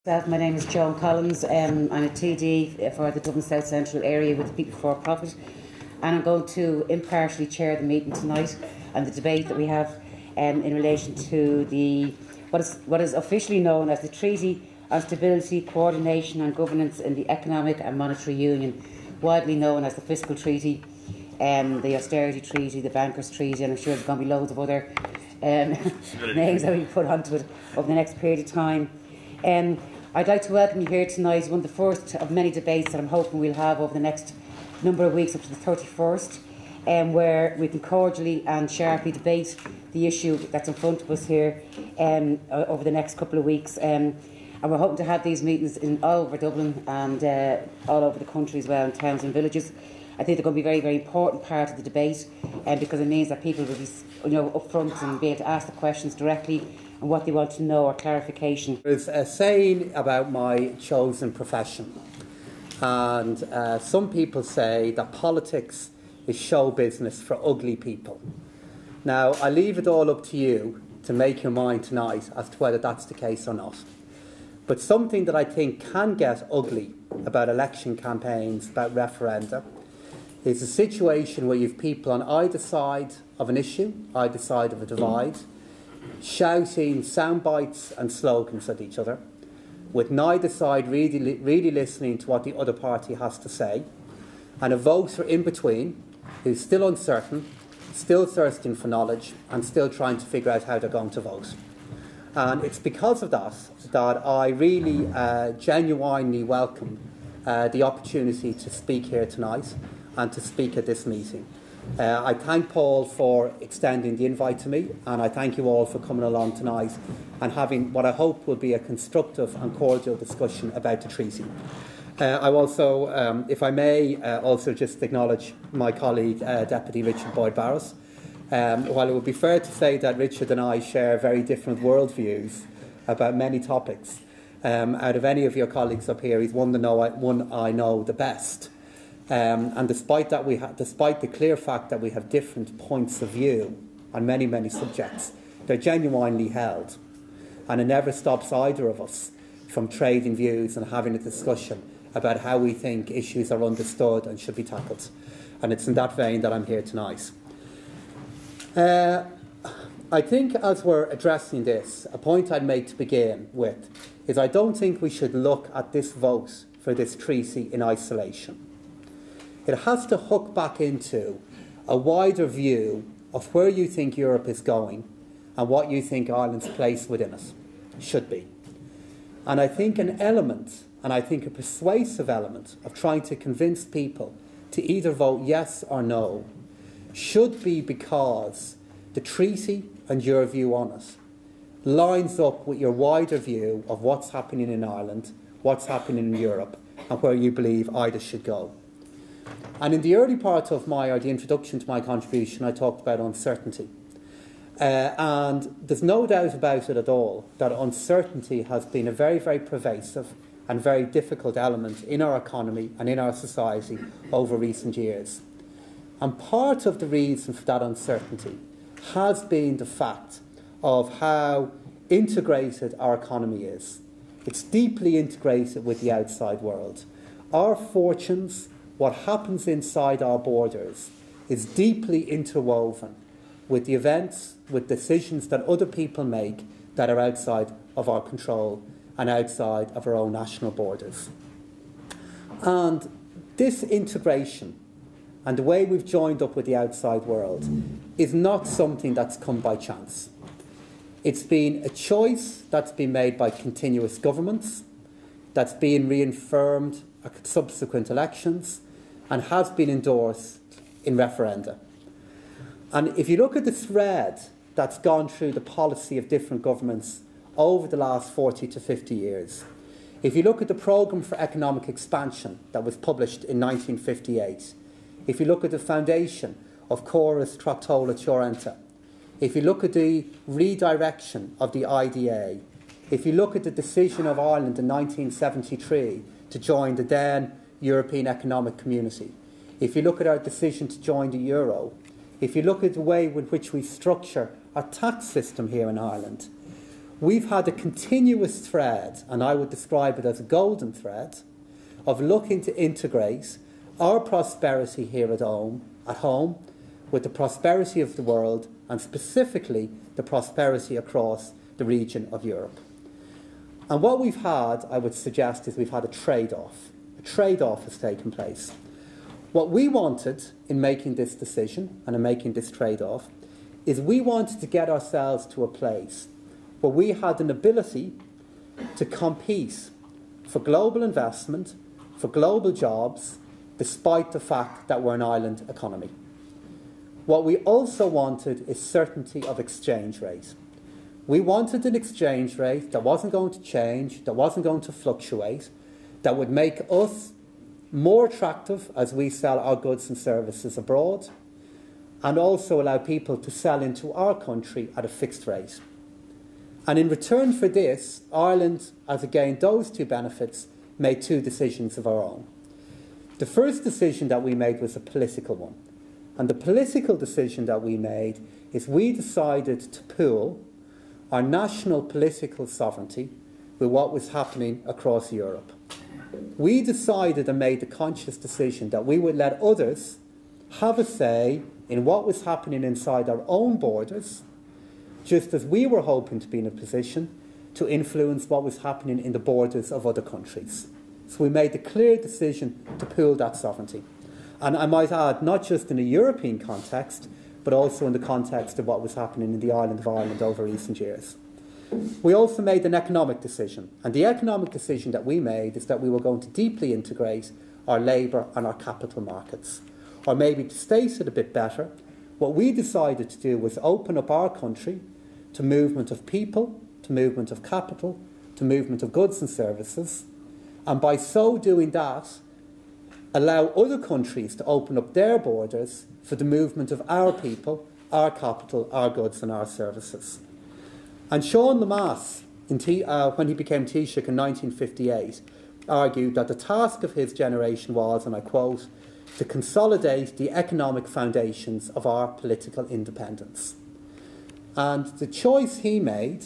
My name is Joan Collins. I'm a TD for the Dublin South Central area with the People for Profit, and I'm going to impartially chair the meeting tonight and the debate that we have in relation to what is officially known as the Treaty on Stability, Coordination and Governance in the Economic and Monetary Union, widely known as the Fiscal Treaty, the Austerity Treaty, the Bankers Treaty, and I'm sure there's going to be loads of other names that we put onto it over the next period of time. I'd like to welcome you here tonight, one of the first of many debates that I'm hoping we'll have over the next number of weeks up to the 31st, where we can cordially and sharply debate the issue that's in front of us here over the next couple of weeks. And we're hoping to have these meetings all over Dublin and all over the country as well, in towns and villages. I think they're going to be a very, very important part of the debate, because it means that people will be up front and be able to ask the questions directly and what they want to know or clarification. There's a saying about my chosen profession, and some people say that politics is show business for ugly people. Now, I leave it all up to you to make your mind tonight as to whether that's the case or not. But something that I think can get ugly about election campaigns, about referenda, is a situation where you have people on either side of an issue, either side of a divide, shouting sound bites and slogans at each other, with neither side really listening to what the other party has to say, and a voter in between who's still uncertain, still thirsting for knowledge, and still trying to figure out how they're going to vote. And it's because of that that I really genuinely welcome the opportunity to speak here tonight and to speak at this meeting. I thank Paul for extending the invite to me, and I thank you all for coming along tonight and having what I hope will be a constructive and cordial discussion about the treaty. I also, if I may, also just acknowledge my colleague, Deputy Richard Boyd-Barrett. While it would be fair to say that Richard and I share very different worldviews about many topics, out of any of your colleagues up here, he's one I know the best. And despite the clear fact that we have different points of view on many, many subjects, they're genuinely held. And it never stops either of us from trading views and having a discussion about how we think issues are understood and should be tackled. And it's in that vein that I'm here tonight. I think as we're addressing this, a point I'd make to begin with is I don't think we should look at this vote for this treaty in isolation. It has to hook back into a wider view of where you think Europe is going and what you think Ireland's place within it should be. And I think an element, and I think a persuasive element, of trying to convince people to either vote yes or no should be because the treaty and your view on it lines up with your wider view of what's happening in Ireland, what's happening in Europe, and where you believe either should go. And in the early part of the introduction to my contribution, I talked about uncertainty. And there's no doubt about it at all that uncertainty has been a very, very pervasive and very difficult element in our economy and in our society over recent years. And part of the reason for that uncertainty has been the fact of how integrated our economy is. It's deeply integrated with the outside world. Our fortunes, what happens inside our borders, is deeply interwoven with the events, with decisions that other people make that are outside of our control and outside of our own national borders. And this integration and the way we've joined up with the outside world is not something that's come by chance. It's been a choice that's been made by continuous governments, that's been reaffirmed at subsequent elections, and has been endorsed in referenda. And if you look at the thread that's gone through the policy of different governments over the last 40 to 50 years, if you look at the Programme for Economic Expansion that was published in 1958, if you look at the foundation of Chorus Tractola Chiorenta, if you look at the redirection of the IDA, if you look at the decision of Ireland in 1973 to join the then European Economic Community, if you look at our decision to join the Euro, if you look at the way in which we structure our tax system here in Ireland, we've had a continuous thread, and I would describe it as a golden thread, of looking to integrate our prosperity here at home with the prosperity of the world, and specifically the prosperity across the region of Europe. And what we've had, I would suggest, is we've had a trade-off. A trade-off has taken place. What we wanted in making this decision and in making this trade-off is we wanted to get ourselves to a place where we had an ability to compete for global investment, for global jobs, despite the fact that we're an island economy. What we also wanted is certainty of exchange rate. We wanted an exchange rate that wasn't going to change, that wasn't going to fluctuate, that would make us more attractive as we sell our goods and services abroad, and also allow people to sell into our country at a fixed rate. And in return for this, Ireland, as it gained those two benefits, made two decisions of our own. The first decision that we made was a political one. And the political decision that we made is we decided to pool our national political sovereignty with what was happening across Europe. We decided and made the conscious decision that we would let others have a say in what was happening inside our own borders, just as we were hoping to be in a position to influence what was happening in the borders of other countries. So we made the clear decision to pool that sovereignty. And I might add, not just in a European context, but also in the context of what was happening in the island of Ireland over recent years. We also made an economic decision, and the economic decision that we made is that we were going to deeply integrate our labour and our capital markets. Or maybe to state it a bit better, what we decided to do was open up our country to movement of people, to movement of capital, to movement of goods and services, and by so doing that, allow other countries to open up their borders for the movement of our people, our capital, our goods and our services. And Sean Lemass, when he became Taoiseach in 1958, argued that the task of his generation was, and I quote, to consolidate the economic foundations of our political independence. And the choice he made,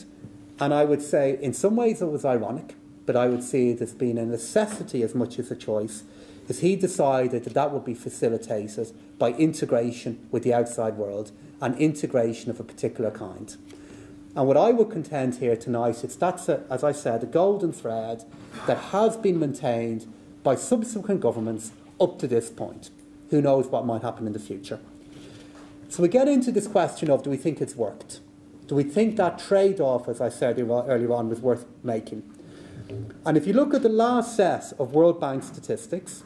and I would say in some ways it was ironic, but I would see it as being a necessity as much as a choice, is he decided that that would be facilitated by integration with the outside world and integration of a particular kind. And what I would contend here tonight is that's, as I said, a golden thread that has been maintained by subsequent governments up to this point. Who knows what might happen in the future? So we get into this question of, do we think it's worked? Do we think that trade-off, as I said earlier on, was worth making? And if you look at the last set of World Bank statistics,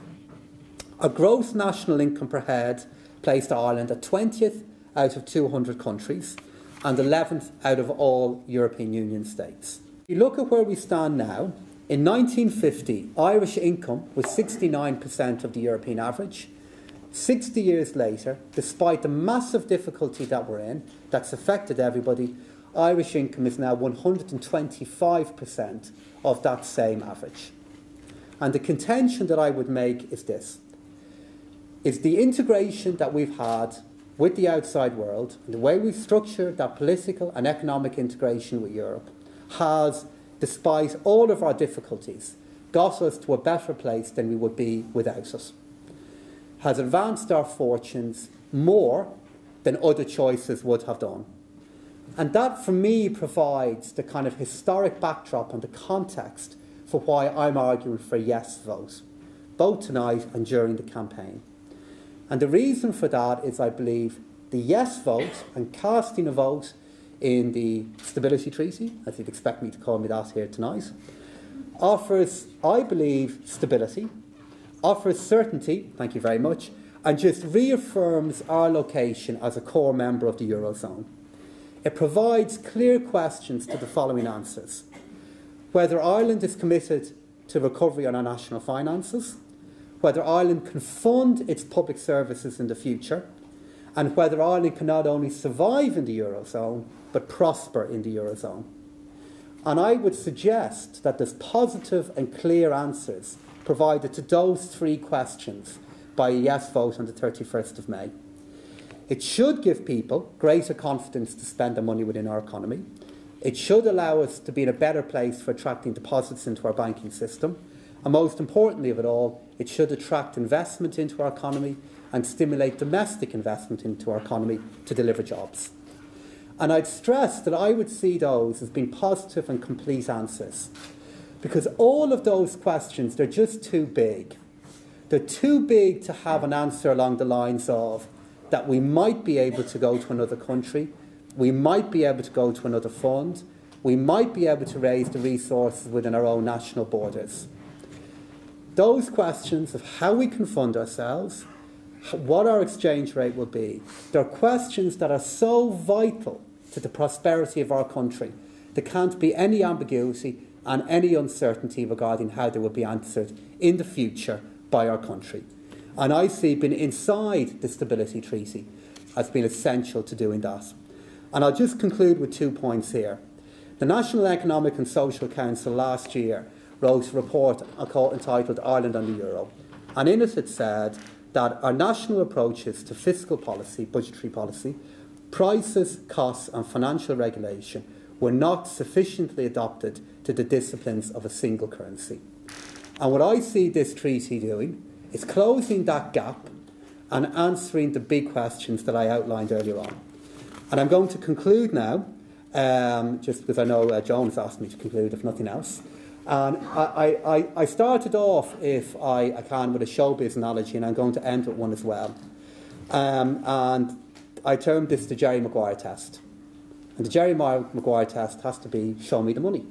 our gross national income per head placed Ireland at 20th out of 200 countries and 11th out of all European Union states. If you look at where we stand now, in 1950, Irish income was 69% of the European average. 60 years later, despite the massive difficulty that we're in, that's affected everybody, Irish income is now 125% of that same average. And the contention that I would make is this, is the integration that we've had with the outside world, and the way we've structured that political and economic integration with Europe, has, despite all of our difficulties, got us to a better place than we would be without it. Has advanced our fortunes more than other choices would have done. And that, for me, provides the kind of historic backdrop and the context for why I'm arguing for a yes vote, both tonight and during the campaign. And the reason for that is, I believe, the yes vote and casting a vote in the Stability Treaty, as you'd expect me to call me that here tonight, offers, I believe, stability, offers certainty, thank you very much, and just reaffirms our location as a core member of the Eurozone. It provides clear questions to the following answers: whether Ireland is committed to recovery on our national finances, whether Ireland can fund its public services in the future, and whether Ireland can not only survive in the Eurozone, but prosper in the Eurozone. And I would suggest that there's positive and clear answers provided to those three questions by a yes vote on the 31st of May. It should give people greater confidence to spend their money within our economy. It should allow us to be in a better place for attracting deposits into our banking system. And most importantly of it all, it should attract investment into our economy and stimulate domestic investment into our economy to deliver jobs. And I'd stress that I would see those as being positive and complete answers. Because all of those questions, they're just too big. They're too big to have an answer along the lines of that we might be able to go to another country, we might be able to go to another fund, we might be able to raise the resources within our own national borders. Those questions of how we can fund ourselves, what our exchange rate will be, they're questions that are so vital to the prosperity of our country. There can't be any ambiguity and any uncertainty regarding how they will be answered in the future by our country. And I see being inside the Stability Treaty as being essential to doing that. And I'll just conclude with 2 points here. The National Economic and Social Council last year wrote a report entitled Ireland and the Euro. And in it said that our national approaches to fiscal policy, budgetary policy, prices, costs and financial regulation were not sufficiently adopted to the disciplines of a single currency. And what I see this treaty doing is closing that gap and answering the big questions that I outlined earlier on. And I'm going to conclude now, just because I know Joan has asked me to conclude, if nothing else. And I started off, if I can, with a showbiz analogy, and I'm going to end with one as well. And I termed this the Jerry Maguire test. And the Jerry Maguire test has to be, show me the money.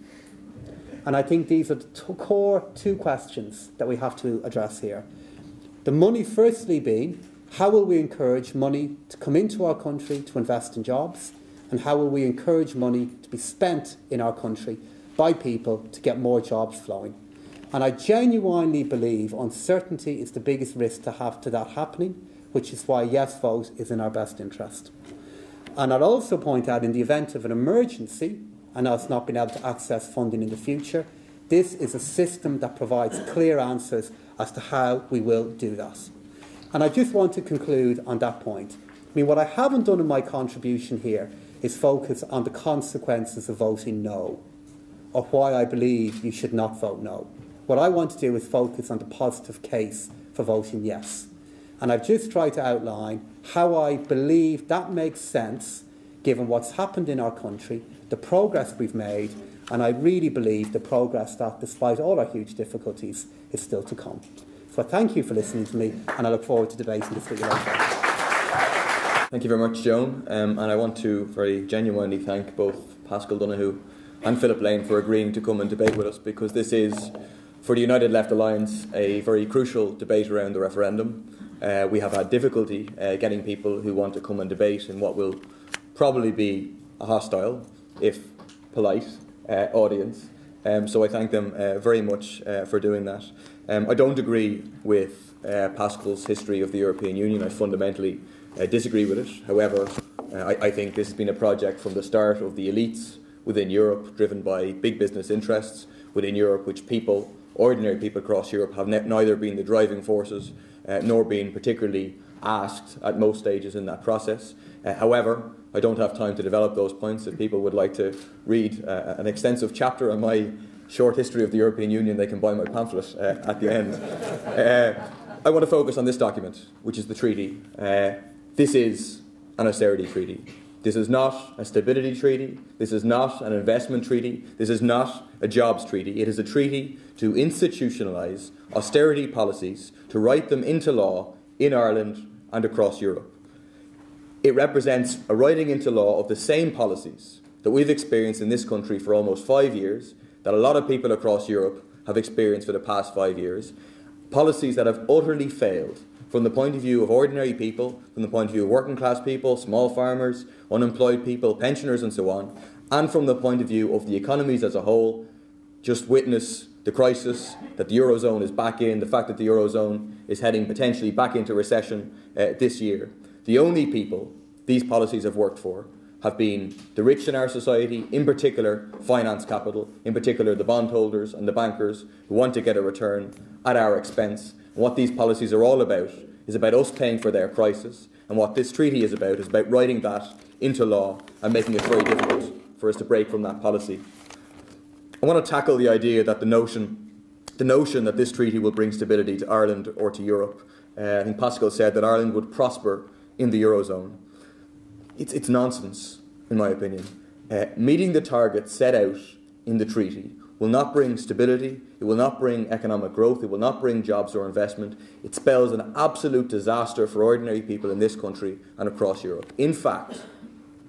And I think these are the core 2 questions that we have to address here. The money firstly being, how will we encourage money to come into our country to invest in jobs? And how will we encourage money to be spent in our country by people to get more jobs flowing? And I genuinely believe uncertainty is the biggest risk to have to that happening, which is why a yes vote is in our best interest. And I'll also point out, in the event of an emergency, and us not being able to access funding in the future, this is a system that provides clear answers as to how we will do that. And I just want to conclude on that point. I mean, what I haven't done in my contribution here is focus on the consequences of voting no, or why I believe you should not vote no. What I want to do is focus on the positive case for voting yes. And I've just tried to outline how I believe that makes sense given what's happened in our country, the progress we've made, and I really believe the progress that, despite all our huge difficulties, is still to come. So I thank you for listening to me, and I look forward to debating this with you later. Thank you very much, Joan. And I want to very genuinely thank both Paschal Donoghue and Philip Lane for agreeing to come and debate with us, because this is, for the United Left Alliance, a very crucial debate around the referendum. We have had difficulty getting people who want to come and debate in what will probably be a hostile, if polite, audience. So I thank them very much for doing that. I don't agree with Paschal's history of the European Union. I fundamentally disagree with it. However, I think this has been a project from the start of the elites within Europe, driven by big business interests within Europe, which people, ordinary people across Europe, have neither been the driving forces nor been particularly asked at most stages in that process. However, I don't have time to develop those points. If people would like to read an extensive chapter on my short history of the European Union, they can buy my pamphlet at the end. I want to focus on this document, which is the treaty. This is an austerity treaty. This is not a stability treaty. This is not an investment treaty. This is not a jobs treaty. It is a treaty to institutionalise austerity policies, to write them into law in Ireland and across Europe. It represents a writing into law of the same policies that we've experienced in this country for almost 5 years, that a lot of people across Europe have experienced for the past 5 years, policies that have utterly failed from the point of view of ordinary people, from the point of view of working class people, small farmers, unemployed people, pensioners and so on, and from the point of view of the economies as a whole. Just witness the crisis that the Eurozone is back in, the fact that the Eurozone is heading potentially back into recession this year. The only people these policies have worked for have been the rich in our society, in particular finance capital, in particular the bondholders and the bankers who want to get a return at our expense. And what these policies are all about is about us paying for their crisis, and what this treaty is about writing that into law and making it very difficult for for us to break from that policy. I want to tackle the idea that the notion that this treaty will bring stability to Ireland or to Europe. I think Pascal said that Ireland would prosper in the Eurozone. It's nonsense, in my opinion. Meeting the targets set out in the treaty will not bring stability, it will not bring economic growth, it will not bring jobs or investment. It spells an absolute disaster for ordinary people in this country and across Europe. In fact,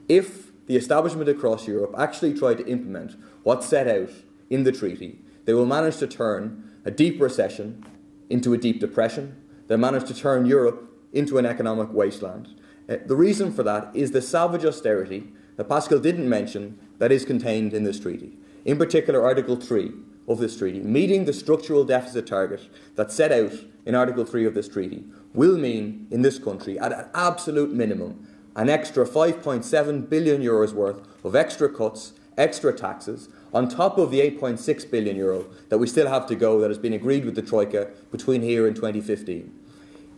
if the establishment across Europe actually tried to implement what's set out in the treaty, they will manage to turn a deep recession into a deep depression. They'll manage to turn Europe into an economic wasteland. The reason for that is the savage austerity that Pascal didn't mention that is contained in this treaty. In particular, Article 3 of this treaty, meeting the structural deficit target that's set out in Article 3 of this treaty, will mean in this country, at an absolute minimum, an extra €5.7 billion worth of extra cuts, extra taxes, on top of the €8.6 billion that we still have to go that has been agreed with the Troika between here and 2015.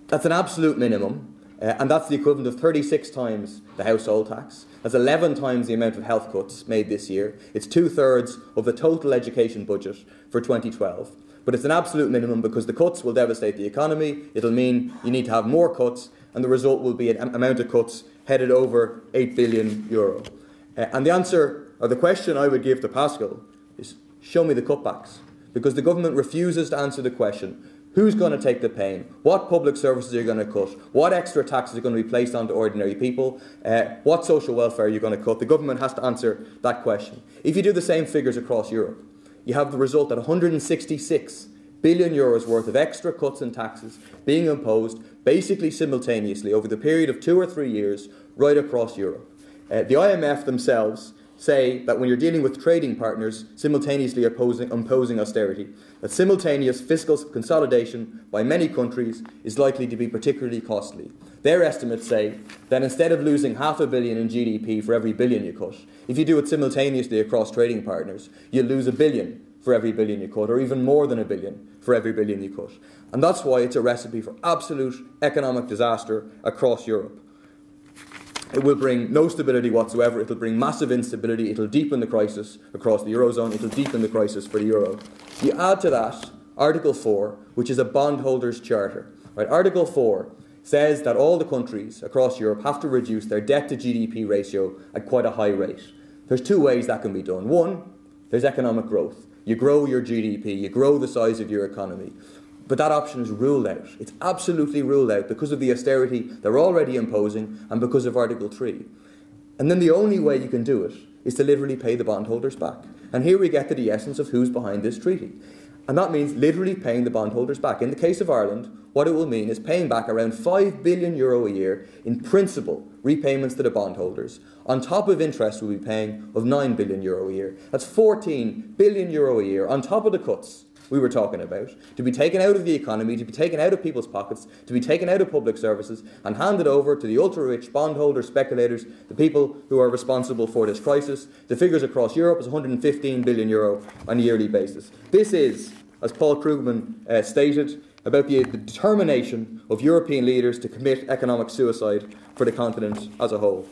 That's an absolute minimum, and that's the equivalent of 36 times the household tax. That's 11 times the amount of health cuts made this year. It's 2/3 of the total education budget for 2012. But it's an absolute minimum because the cuts will devastate the economy. It'll mean you need to have more cuts, and the result will be an amount of cuts headed over €8 billion. And the answer, or the question I would give to Pascal, is show me the cutbacks. Because the government refuses to answer the question, who's going to take the pain? What public services are you going to cut? What extra taxes are going to be placed onto ordinary people? What social welfare are you going to cut? The government has to answer that question. If you do the same figures across Europe, you have the result that €166 billion worth of extra cuts and taxes being imposed basically simultaneously over the period of 2 or 3 years right across Europe. The IMF themselves say that when you're dealing with trading partners simultaneously imposing austerity, that simultaneous fiscal consolidation by many countries is likely to be particularly costly. Their estimates say that instead of losing $500 million in GDP for every billion you cut, if you do it simultaneously across trading partners, you'll lose $1 billion for every billion you cut, or even more than $1 billion for every billion you cut. And that's why it's a recipe for absolute economic disaster across Europe. It will bring no stability whatsoever. It will bring massive instability. It will deepen the crisis across the Eurozone. It will deepen the crisis for the Euro. You add to that Article 4, which is a bondholders' charter. Right? Article 4 says that all the countries across Europe have to reduce their debt to GDP ratio at quite a high rate. There's 2 ways that can be done. One, there's economic growth. You grow your GDP, you grow the size of your economy. But that option is ruled out. It's absolutely ruled out because of the austerity they're already imposing and because of Article 3. And then the only way you can do it is to literally pay the bondholders back. And here we get to the essence of who's behind this treaty. And that means literally paying the bondholders back. In the case of Ireland, what it will mean is paying back around €5 billion a year in principal repayments to the bondholders, on top of interest we'll be paying of €9 billion a year. That's €14 billion a year, on top of the cuts we were talking about, to be taken out of the economy, to be taken out of people's pockets, to be taken out of public services and handed over to the ultra-rich bondholders, speculators, the people who are responsible for this crisis. The figures across Europe is €115 billion on a yearly basis. This is, as Paul Krugman stated, about the determination of European leaders to commit economic suicide for the continent as a whole.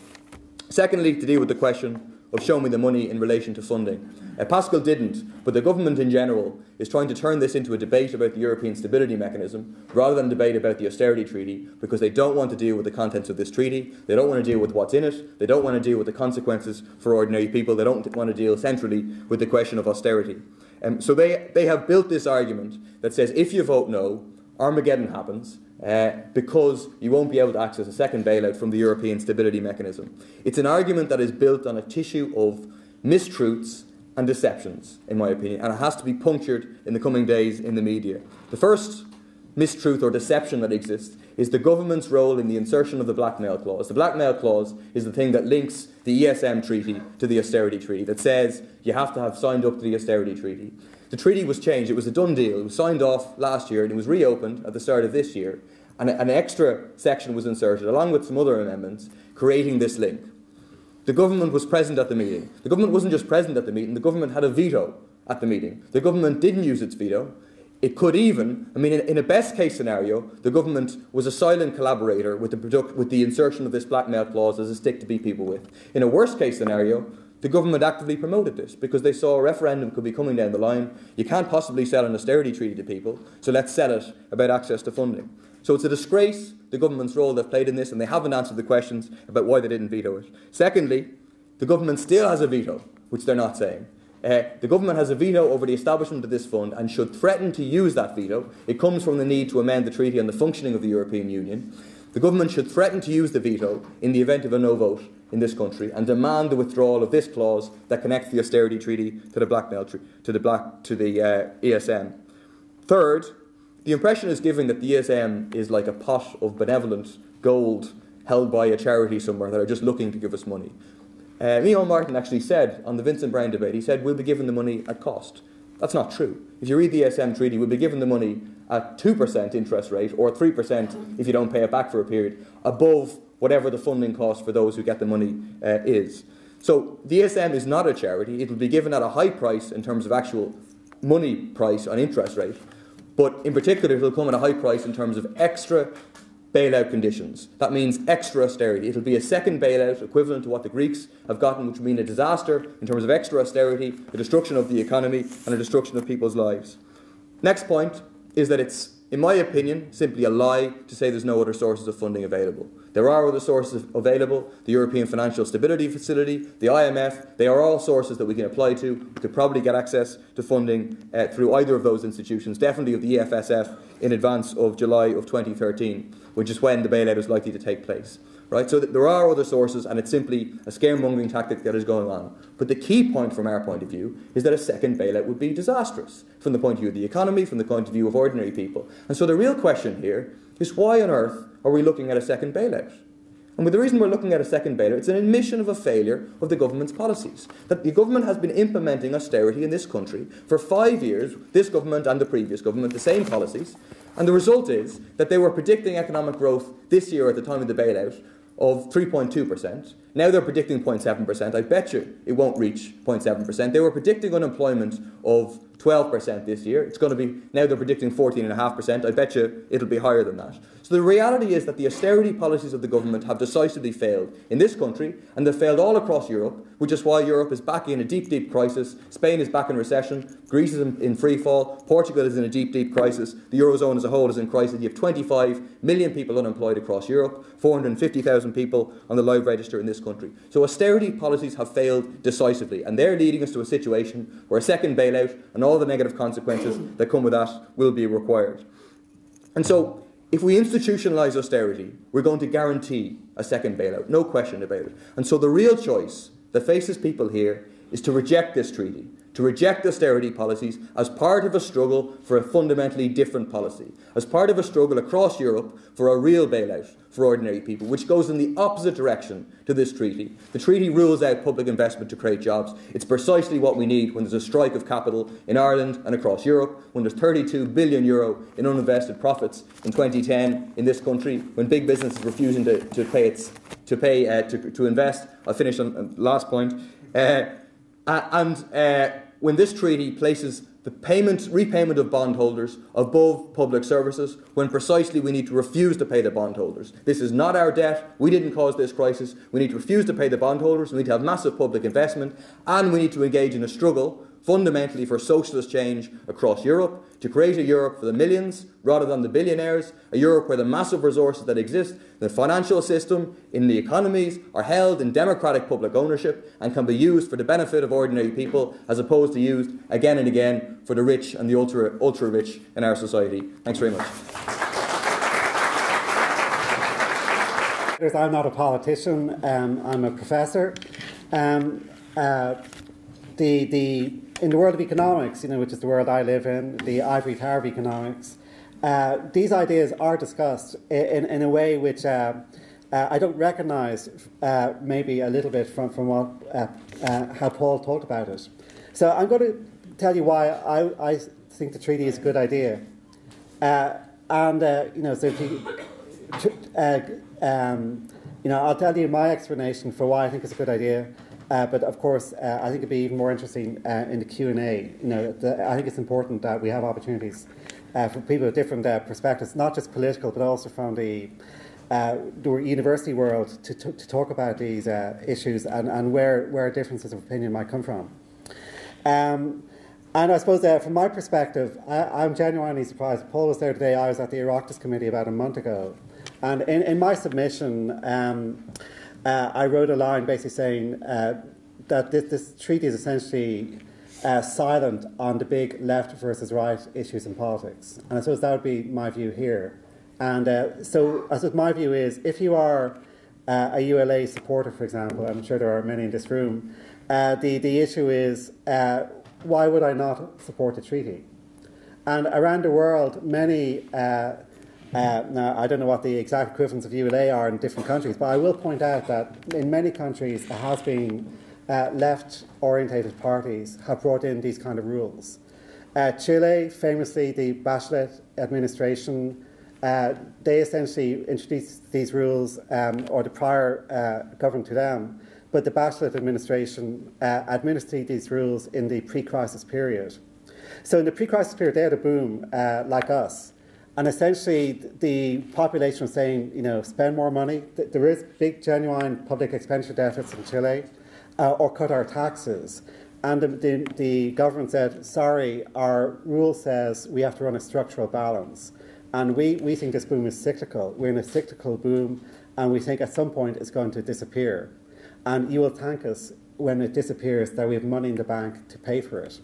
Secondly, to deal with the question of show me the money in relation to funding. Pascal didn't, but the government in general is trying to turn this into a debate about the European Stability Mechanism rather than a debate about the austerity treaty, because they don't want to deal with the contents of this treaty, they don't want to deal with what's in it, they don't want to deal with the consequences for ordinary people, they don't want to deal centrally with the question of austerity. So they have built this argument that says if you vote no, Armageddon happens, because you won't be able to access a second bailout from the European Stability Mechanism. It's an argument that is built on a tissue of mistruths and deceptions, in my opinion, and it has to be punctured in the coming days in the media. The first mistruth or deception that exists is the government's role in the insertion of the blackmail clause. The blackmail clause is the thing that links the ESM treaty to the austerity treaty, that says you have to have signed up to the austerity treaty. The treaty was changed. It was a done deal. It was signed off last year and it was reopened at the start of this year. And an extra section was inserted, along with some other amendments, creating this link. The government was present at the meeting. The government wasn't just present at the meeting, the government had a veto at the meeting. The government didn't use its veto. It could even, in a best case scenario, the government was a silent collaborator with the insertion of this blackmail clause as a stick to beat people with. In a worst case scenario, the government actively promoted this because they saw a referendum could be coming down the line. You can't possibly sell an austerity treaty to people, so let's sell it about access to funding. So it's a disgrace, the government's role they've played in this, and they haven't answered the questions about why they didn't veto it. Secondly, the government still has a veto, which they're not saying. The government has a veto over the establishment of this fund and should threaten to use that veto. It comes from the need to amend the treaty on the functioning of the European Union. The government should threaten to use the veto in the event of a no vote in this country and demand the withdrawal of this clause that connects the austerity treaty to the ESM. Third, the impression is given that the ESM is like a pot of benevolent gold held by a charity somewhere that are just looking to give us money. Micheál Martin actually said on the Vincent Browne debate, he said, we'll be given the money at cost. That's not true. If you read the ESM treaty, we'll be given the money at 2% interest rate or 3% if you don't pay it back for a period, above whatever the funding cost for those who get the money is. So the ESM is not a charity. It will be given at a high price in terms of actual money price on interest rate, but in particular it will come at a high price in terms of extra bailout conditions. That means extra austerity. It will be a second bailout equivalent to what the Greeks have gotten, which will mean a disaster in terms of extra austerity, a destruction of the economy and a destruction of people's lives. Next point is that it's, in my opinion, simply a lie to say there's no other sources of funding available. There are other sources available, the European Financial Stability Facility, the IMF, they are all sources that we can apply to. We could probably get access to funding through either of those institutions, definitely of the EFSF in advance of July of 2013, which is when the bailout is likely to take place. Right? So there are other sources, and it's simply a scaremongering tactic that is going on. But the key point from our point of view is that a second bailout would be disastrous from the point of view of the economy, from the point of view of ordinary people. And so the real question here is, why on earth are we looking at a second bailout? And the reason we're looking at a second bailout, it's an admission of a failure of the government's policies. That the government has been implementing austerity in this country for 5 years, this government and the previous government, the same policies, and the result is that they were predicting economic growth this year at the time of the bailout of 3.2%. Now they're predicting 0.7%. I bet you it won't reach 0.7%. They were predicting unemployment of 12% this year. It's going to be, now they're predicting 14.5%. I bet you it'll be higher than that. So the reality is that the austerity policies of the government have decisively failed in this country, and they've failed all across Europe, which is why Europe is back in a deep, deep crisis. Spain is back in recession. Greece is in free fall. Portugal is in a deep, deep crisis. The Eurozone as a whole is in crisis. You have 25 million people unemployed across Europe, 450,000 people on the live register in this country. So austerity policies have failed decisively, and they're leading us to a situation where a second bailout and all the negative consequences that come with that will be required. And so, if we institutionalise austerity, we're going to guarantee a second bailout, no question about it. And so the real choice that faces people here is to reject this treaty, to reject austerity policies as part of a struggle for a fundamentally different policy, as part of a struggle across Europe for a real bailout for ordinary people, which goes in the opposite direction to this treaty. The treaty rules out public investment to create jobs. It's precisely what we need when there's a strike of capital in Ireland and across Europe, when there's 32 billion euro in uninvested profits in 2010 in this country, when big business is refusing to invest. I'll finish on last point. When this treaty places the repayment of bondholders above public services, when precisely we need to refuse to pay the bondholders. This is not our debt. We didn't cause this crisis. We need to refuse to pay the bondholders. We need to have massive public investment, and we need to engage in a struggle fundamentally for socialist change across Europe, to create a Europe for the millions rather than the billionaires, a Europe where the massive resources that exist, the financial system, in the economies, are held in democratic public ownership and can be used for the benefit of ordinary people, as opposed to used again and again for the rich and the ultra-rich in our society. Thanks very much. I'm not a politician, I'm a professor. In the world of economics, which is the world I live in, the ivory tower of economics, these ideas are discussed in a way which I don't recognise maybe a little bit from what how Paul talked about it. So I'm going to tell you why I think the treaty is a good idea. So if I'll tell you my explanation for why I think it's a good idea. But of course, I think it'd be even more interesting in the Q&A. I think it's important that we have opportunities for people with different perspectives, not just political, but also from the the university world to talk about these issues and where differences of opinion might come from. And I suppose from my perspective, I'm genuinely surprised. Paul was there today. I was at the Oireachtas Committee about a month ago. And in my submission, I wrote a line basically saying that this treaty is essentially silent on the big left versus right issues in politics. And I suppose that would be my view here. And so I suppose my view is, if you are a ULA supporter, for example, I'm sure there are many in this room, the issue is, why would I not support the treaty? And around the world, many, now I don't know what the exact equivalents of ULA are in different countries, but I will point out that in many countries there has been left-orientated parties have brought in these kind of rules. Chile, famously, the Bachelet administration, they essentially introduced these rules, or the prior government to them, but the Bachelet administration administered these rules in the pre-crisis period. So in the pre-crisis period, they had a boom, like us. And essentially, the population was saying, spend more money. There is big, genuine public expenditure deficits in Chile, or cut our taxes. And the government said, sorry, our rule says we have to run a structural balance. And we think this boom is cyclical. We're in a cyclical boom, and we think at some point it's going to disappear. And you will thank us when it disappears that we have money in the bank to pay for it.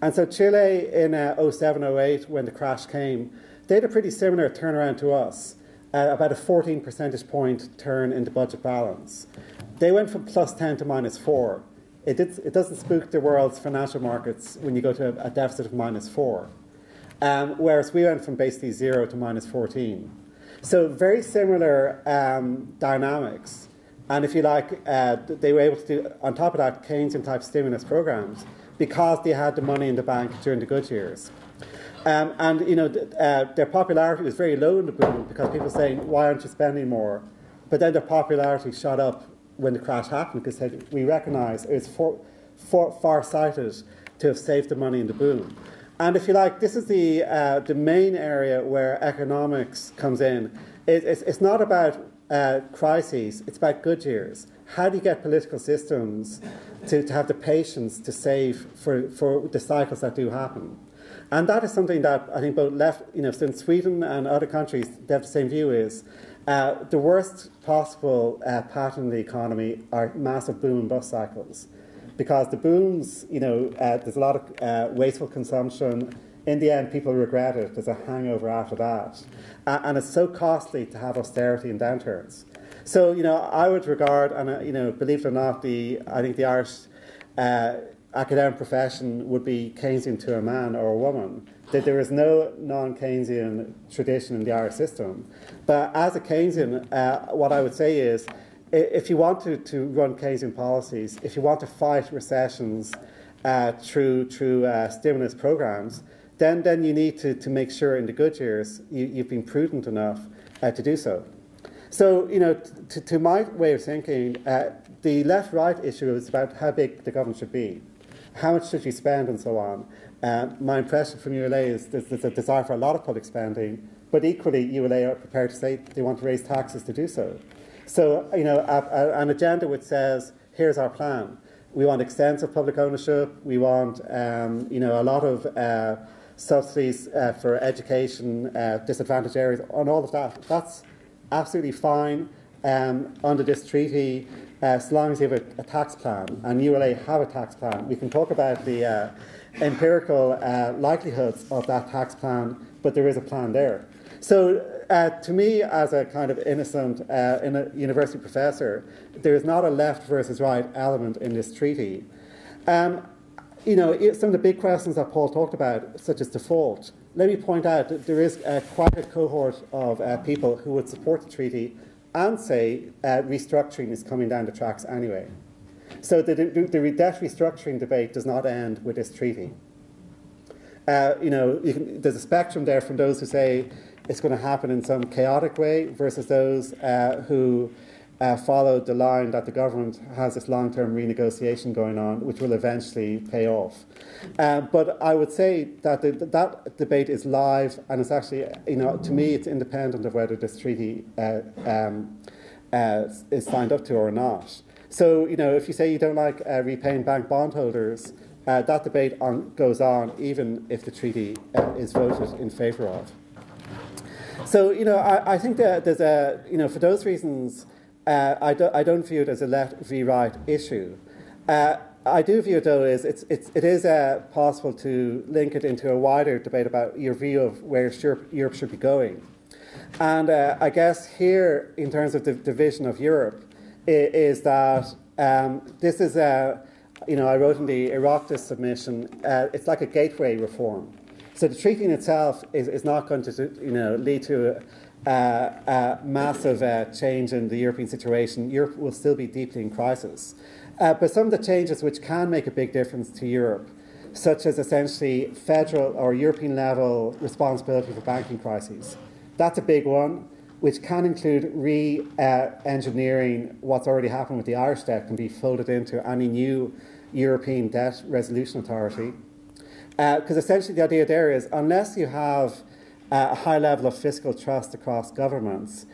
And so Chile in 07-08, when the crash came, they had a pretty similar turnaround to us, about a 14 percentage point turn in the budget balance. They went from +10 to -4. It doesn't spook the world's financial markets when you go to a deficit of -4. Whereas we went from basically 0 to -14. So very similar dynamics. And if you like, they were able to do, on top of that, Keynesian-type stimulus programs because they had the money in the bank during the good years. Their popularity was very low in the boom because people were saying, why aren't you spending more? But then their popularity shot up when the crash happened because we recognise it was far-sighted to have saved the money in the boom. And if you like, this is the main area where economics comes in. It's not about crises, it's about good years. How do you get political systems to have the patience to save for the cycles that do happen? And that is something that I think both left, since Sweden and other countries, they have the same view is, the worst possible pattern in the economy are massive boom and bust cycles. Because the booms, there's a lot of wasteful consumption. In the end, people regret it. There's a hangover after that. And it's so costly to have austerity in downturns. So, I would regard, and, believe it or not, I think the Irish academic profession would be Keynesian to a man or a woman. That there is no non-Keynesian tradition in the Irish system. But as a Keynesian, what I would say is, if you want to run Keynesian policies, if you want to fight recessions through stimulus programs, then you need to make sure in the good years you've been prudent enough to do so. So, to my way of thinking, the left-right issue is about how big the government should be, how much should you spend, and so on. My impression from ULA is there's a desire for a lot of public spending, but equally ULA are prepared to say they want to raise taxes to do so. So, an agenda which says, here's our plan. We want extensive public ownership. We want, a lot of subsidies for education, disadvantaged areas, and all of that. That's absolutely fine under this treaty, as long as you have a tax plan. And ULA have a tax plan. We can talk about the empirical likelihoods of that tax plan, but there is a plan there. So, to me, as a kind of innocent university professor, there is not a left versus right element in this treaty. Some of the big questions that Paul talked about, such as default, let me point out that there is quite a cohort of people who would support the treaty and say restructuring is coming down the tracks anyway. So the debt restructuring debate does not end with this treaty. There's a spectrum there from those who say it's going to happen in some chaotic way versus those who followed the line that the government has this long-term renegotiation going on, which will eventually pay off. But I would say that that debate is live, and it's actually, to me, it's independent of whether this treaty is signed up to or not. So, if you say you don't like repaying bank bondholders, that debate goes on, even if the treaty is voted in favour of. So, I think that there's for those reasons, I don't view it as a left v right issue. I do view it, though, as it is possible to link it into a wider debate about your view of where Europe should be going. And I guess here, in terms of the vision of Europe, is that this is I wrote in the Oireachtas submission, it's like a gateway reform. So the treaty in itself is not going to lead to a massive change in the European situation. Europe will still be deeply in crisis. But some of the changes which can make a big difference to Europe, such as essentially federal or European level responsibility for banking crises, that's a big one, which can include re-engineering what's already happened with the Irish debt and be folded into any new European debt resolution authority. Because essentially the idea there is, unless you have a high level of fiscal trust across governments,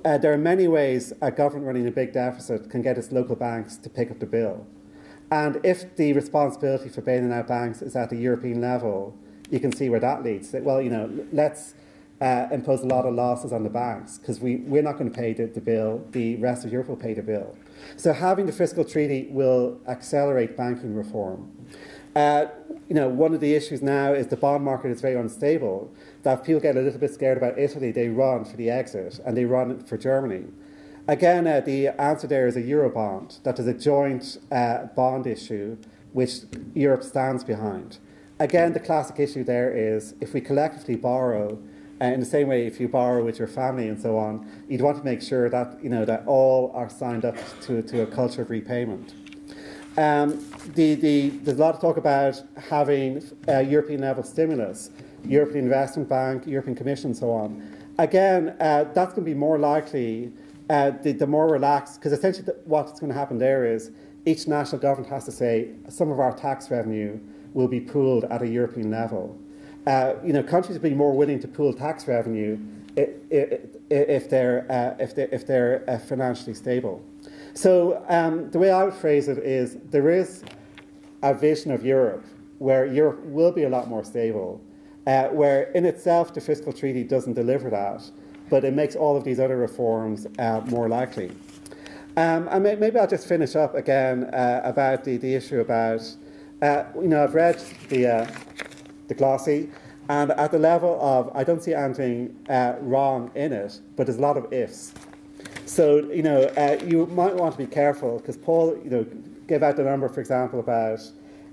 there are many ways a government running a big deficit can get its local banks to pick up the bill. And if the responsibility for bailing out banks is at the European level, you can see where that leads. Well, let's impose a lot of losses on the banks because we're not going to pay the bill, the rest of Europe will pay the bill. So having the fiscal treaty will accelerate banking reform. One of the issues now is the bond market is very unstable, that if people get a little bit scared about Italy, they run for the exit, and they run for Germany. Again, the answer there is a Eurobond, that is a joint bond issue which Europe stands behind. Again, the classic issue there is if we collectively borrow, in the same way if you borrow with your family and so on, you'd want to make sure that, that all are signed up to a culture of repayment. There's a lot of talk about having European level stimulus, European Investment Bank, European Commission and so on. Again, that's going to be more likely the more relaxed, because essentially what's going to happen there is each national government has to say some of our tax revenue will be pooled at a European level. Countries will be more willing to pool tax revenue if they're financially stable. So the way I would phrase it is there is a vision of Europe where Europe will be a lot more stable, where in itself the fiscal treaty doesn't deliver that, but it makes all of these other reforms more likely. And maybe I'll just finish up again about the issue about, I've read the glossy, and at the level of, I don't see anything wrong in it, but there's a lot of ifs. So, you might want to be careful, because Paul, gave out the number, for example, about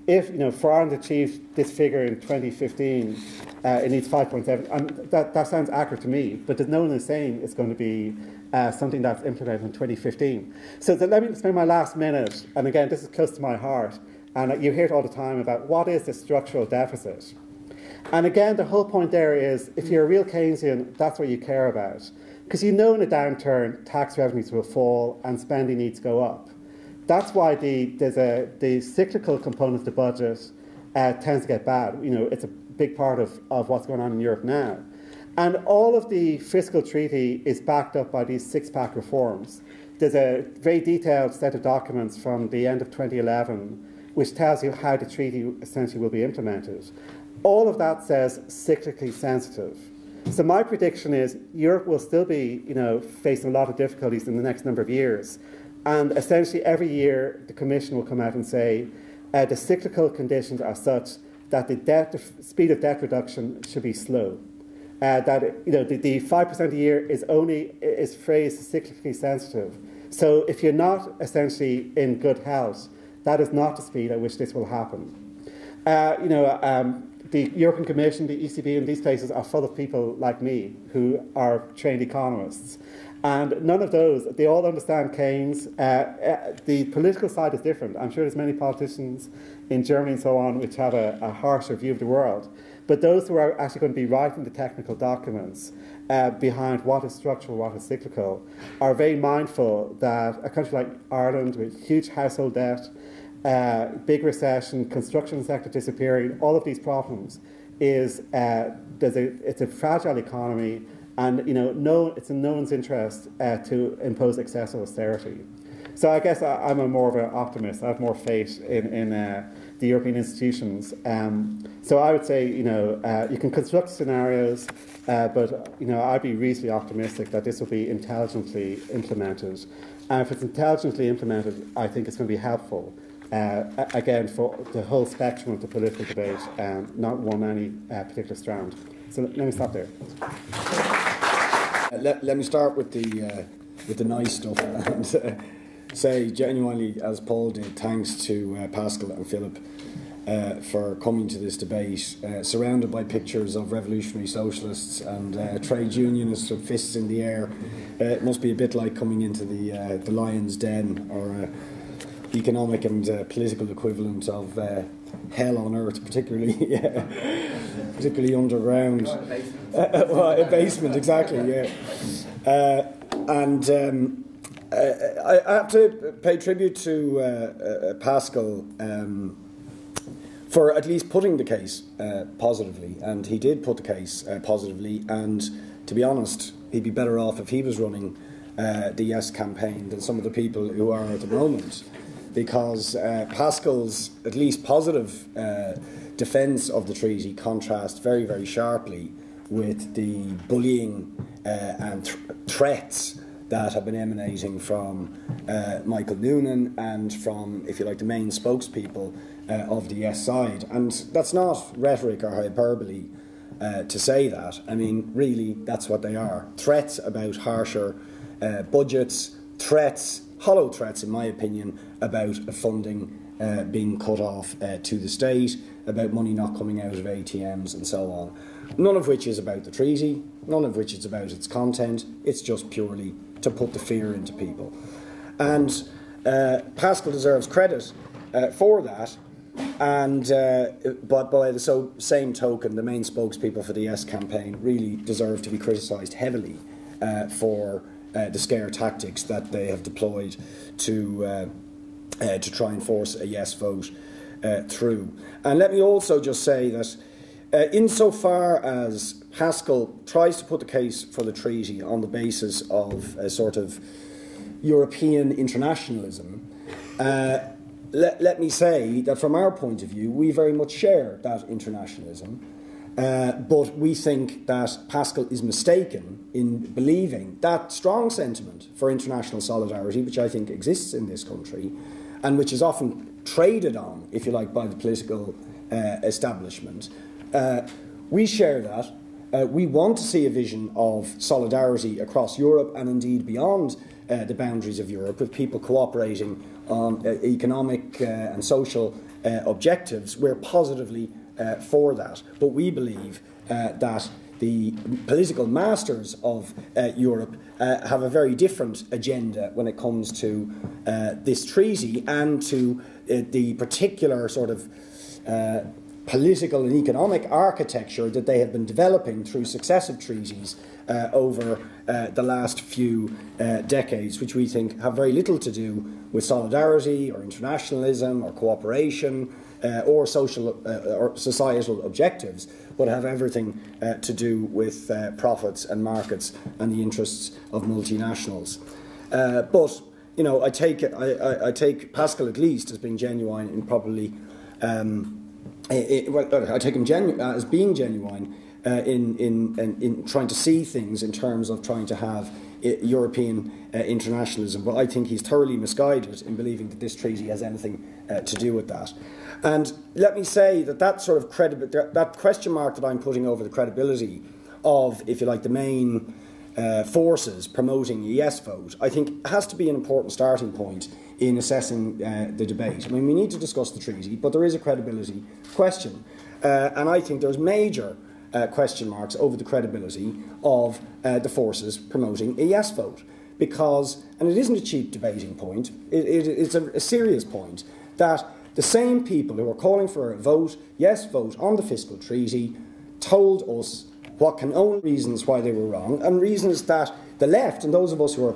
if, for Ireland to achieve this figure in 2015, it needs 5.7. That sounds accurate to me, but there's no one who's saying it's going to be something that's implemented in 2015. So let me spend my last minute, and again, this is close to my heart, and you hear it all the time about what is the structural deficit. And again, the whole point there is, if you're a real Keynesian, that's what you care about. Because in a downturn, tax revenues will fall and spending needs go up. That's why the cyclical component of the budget tends to get bad. It's a big part of what's going on in Europe now. And all of the fiscal treaty is backed up by these six-pack reforms. There's a very detailed set of documents from the end of 2011 which tells you how the treaty essentially will be implemented. All of that says cyclically sensitive. So my prediction is Europe will still be, facing a lot of difficulties in the next number of years. And essentially every year the Commission will come out and say the cyclical conditions are such that the speed of debt reduction should be slow. That the 5% a year is phrased cyclically sensitive. So if you're not essentially in good health, that is not the speed at which this will happen. The European Commission, the ECB, and these places are full of people like me who are trained economists. And none of those, they all understand Keynes. The political side is different. I'm sure there's many politicians in Germany and so on which have a harsher view of the world. But those who are actually going to be writing the technical documents behind what is structural, what is cyclical, are very mindful that a country like Ireland, with huge household debt, big recession, construction sector disappearing, all of these problems, it's a fragile economy, and it's in no one's interest to impose excessive austerity. So I guess I'm more of an optimist. I have more faith in the European institutions. So I would say, you can construct scenarios, but I'd be reasonably optimistic that this will be intelligently implemented. And if it's intelligently implemented, I think it's going to be helpful. Again, for the whole spectrum of the political debate, not one any particular strand. So let me stop there. Let me start with the nice stuff and say genuinely, as Paul did, thanks to Pascal and Philip for coming to this debate, surrounded by pictures of revolutionary socialists and trade unionists with fists in the air. It must be a bit like coming into the lion's den, or economic and political equivalent of hell on earth, particularly underground. A basement, exactly, yeah. I have to pay tribute to Pascal for at least putting the case positively, and he did put the case positively, and to be honest, he'd be better off if he was running the Yes campaign than some of the people who are at the moment, because Pascal's at least positive defence of the treaty contrasts very, very sharply with the bullying and threats that have been emanating from Michael Noonan and from, if you like, the main spokespeople of the Yes side. And that's not rhetoric or hyperbole to say that. I mean, really, that's what they are. Threats about harsher budgets, threats, hollow threats, in my opinion, about funding being cut off to the state, about money not coming out of ATMs and so on. None of which is about the treaty, none of which is about its content. It's just purely to put the fear into people. And Pascal deserves credit for that. And but by the same token, the main spokespeople for the Yes campaign really deserve to be criticised heavily for the scare tactics that they have deployed to try and force a Yes vote through. And let me also just say that insofar as Pascal tries to put the case for the treaty on the basis of a sort of European internationalism, let me say that from our point of view, we very much share that internationalism, but we think that Pascal is mistaken in believing that strong sentiment for international solidarity, which I think exists in this country, and which is often traded on, if you like, by the political establishment. We share that. We want to see a vision of solidarity across Europe and indeed beyond the boundaries of Europe, with people cooperating on economic and social objectives. We're positively for that. But we believe that the political masters of Europe have a very different agenda when it comes to this treaty and to the particular sort of political and economic architecture that they have been developing through successive treaties over the last few decades, which we think have very little to do with solidarity or internationalism or cooperation or social or societal objectives, but have everything to do with profits and markets and the interests of multinationals. But you know, I take Pascal at least as being genuine in probably. I take him as being genuine in trying to see things in terms of trying to have European internationalism, but I think he's thoroughly misguided in believing that this treaty has anything to do with that. And let me say that that sort of that question mark that I'm putting over the credibility of, if you like, the main forces promoting a yes vote, I think has to be an important starting point in assessing the debate. I mean, we need to discuss the treaty, but there is a credibility question. And I think there's major question marks over the credibility of the forces promoting a yes vote. Because, and it isn't a cheap debating point, it's a serious point, that the same people who are calling for a vote, yes vote, on the fiscal treaty told us what can only reasons why they were wrong, and reasons that the left and those of us who are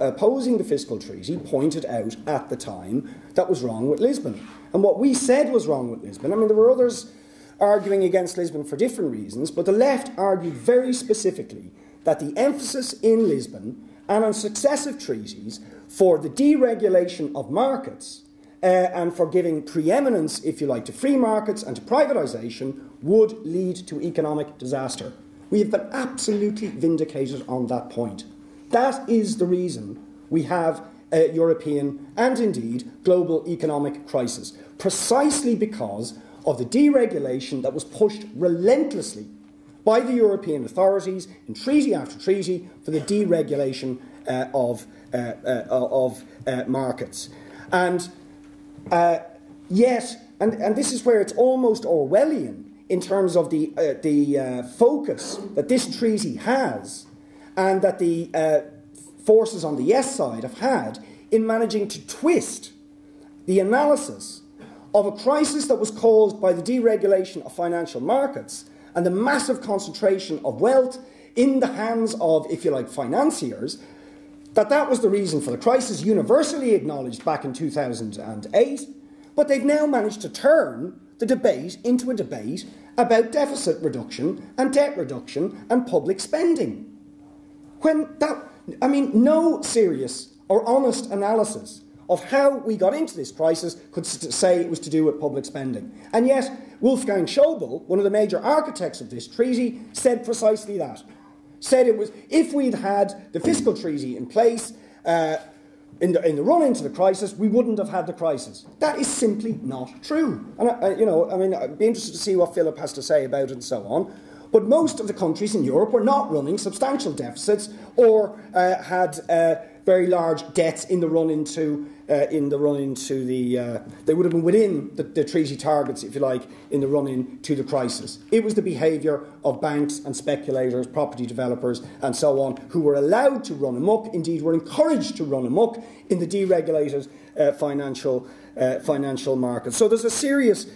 opposing the fiscal treaty pointed out at the time that was wrong with Lisbon. And what we said was wrong with Lisbon, I mean, there were others arguing against Lisbon for different reasons, but the left argued very specifically that the emphasis in Lisbon and on successive treaties for the deregulation of markets and for giving preeminence, if you like, to free markets and to privatisation would lead to economic disaster. We have been absolutely vindicated on that point. That is the reason we have a European and indeed global economic crisis, precisely because of the deregulation that was pushed relentlessly by the European authorities in treaty after treaty for the deregulation of markets. And yet, and this is where it's almost Orwellian in terms of the focus that this treaty has and that the forces on the yes side have had in managing to twist the analysis of a crisis that was caused by the deregulation of financial markets and the massive concentration of wealth in the hands of, if you like, financiers, that was the reason for the crisis, universally acknowledged back in 2008, but they've now managed to turn the debate into a debate about deficit reduction and debt reduction and public spending. No serious or honest analysis of how we got into this crisis could say it was to do with public spending. And yet, Wolfgang Schäuble, one of the major architects of this treaty, said precisely that. Said it was, if we'd had the fiscal treaty in place in the run into the crisis, we wouldn't have had the crisis. That is simply not true. And I'd be interested to see what Philip has to say about it and so on. But most of the countries in Europe were not running substantial deficits or had very large debts in the run into the. They would have been within the treaty targets, if you like, in the run into the crisis. It was the behaviour of banks and speculators, property developers, and so on, who were allowed to run amok, indeed were encouraged to run amok in the deregulated financial market. So there's a serious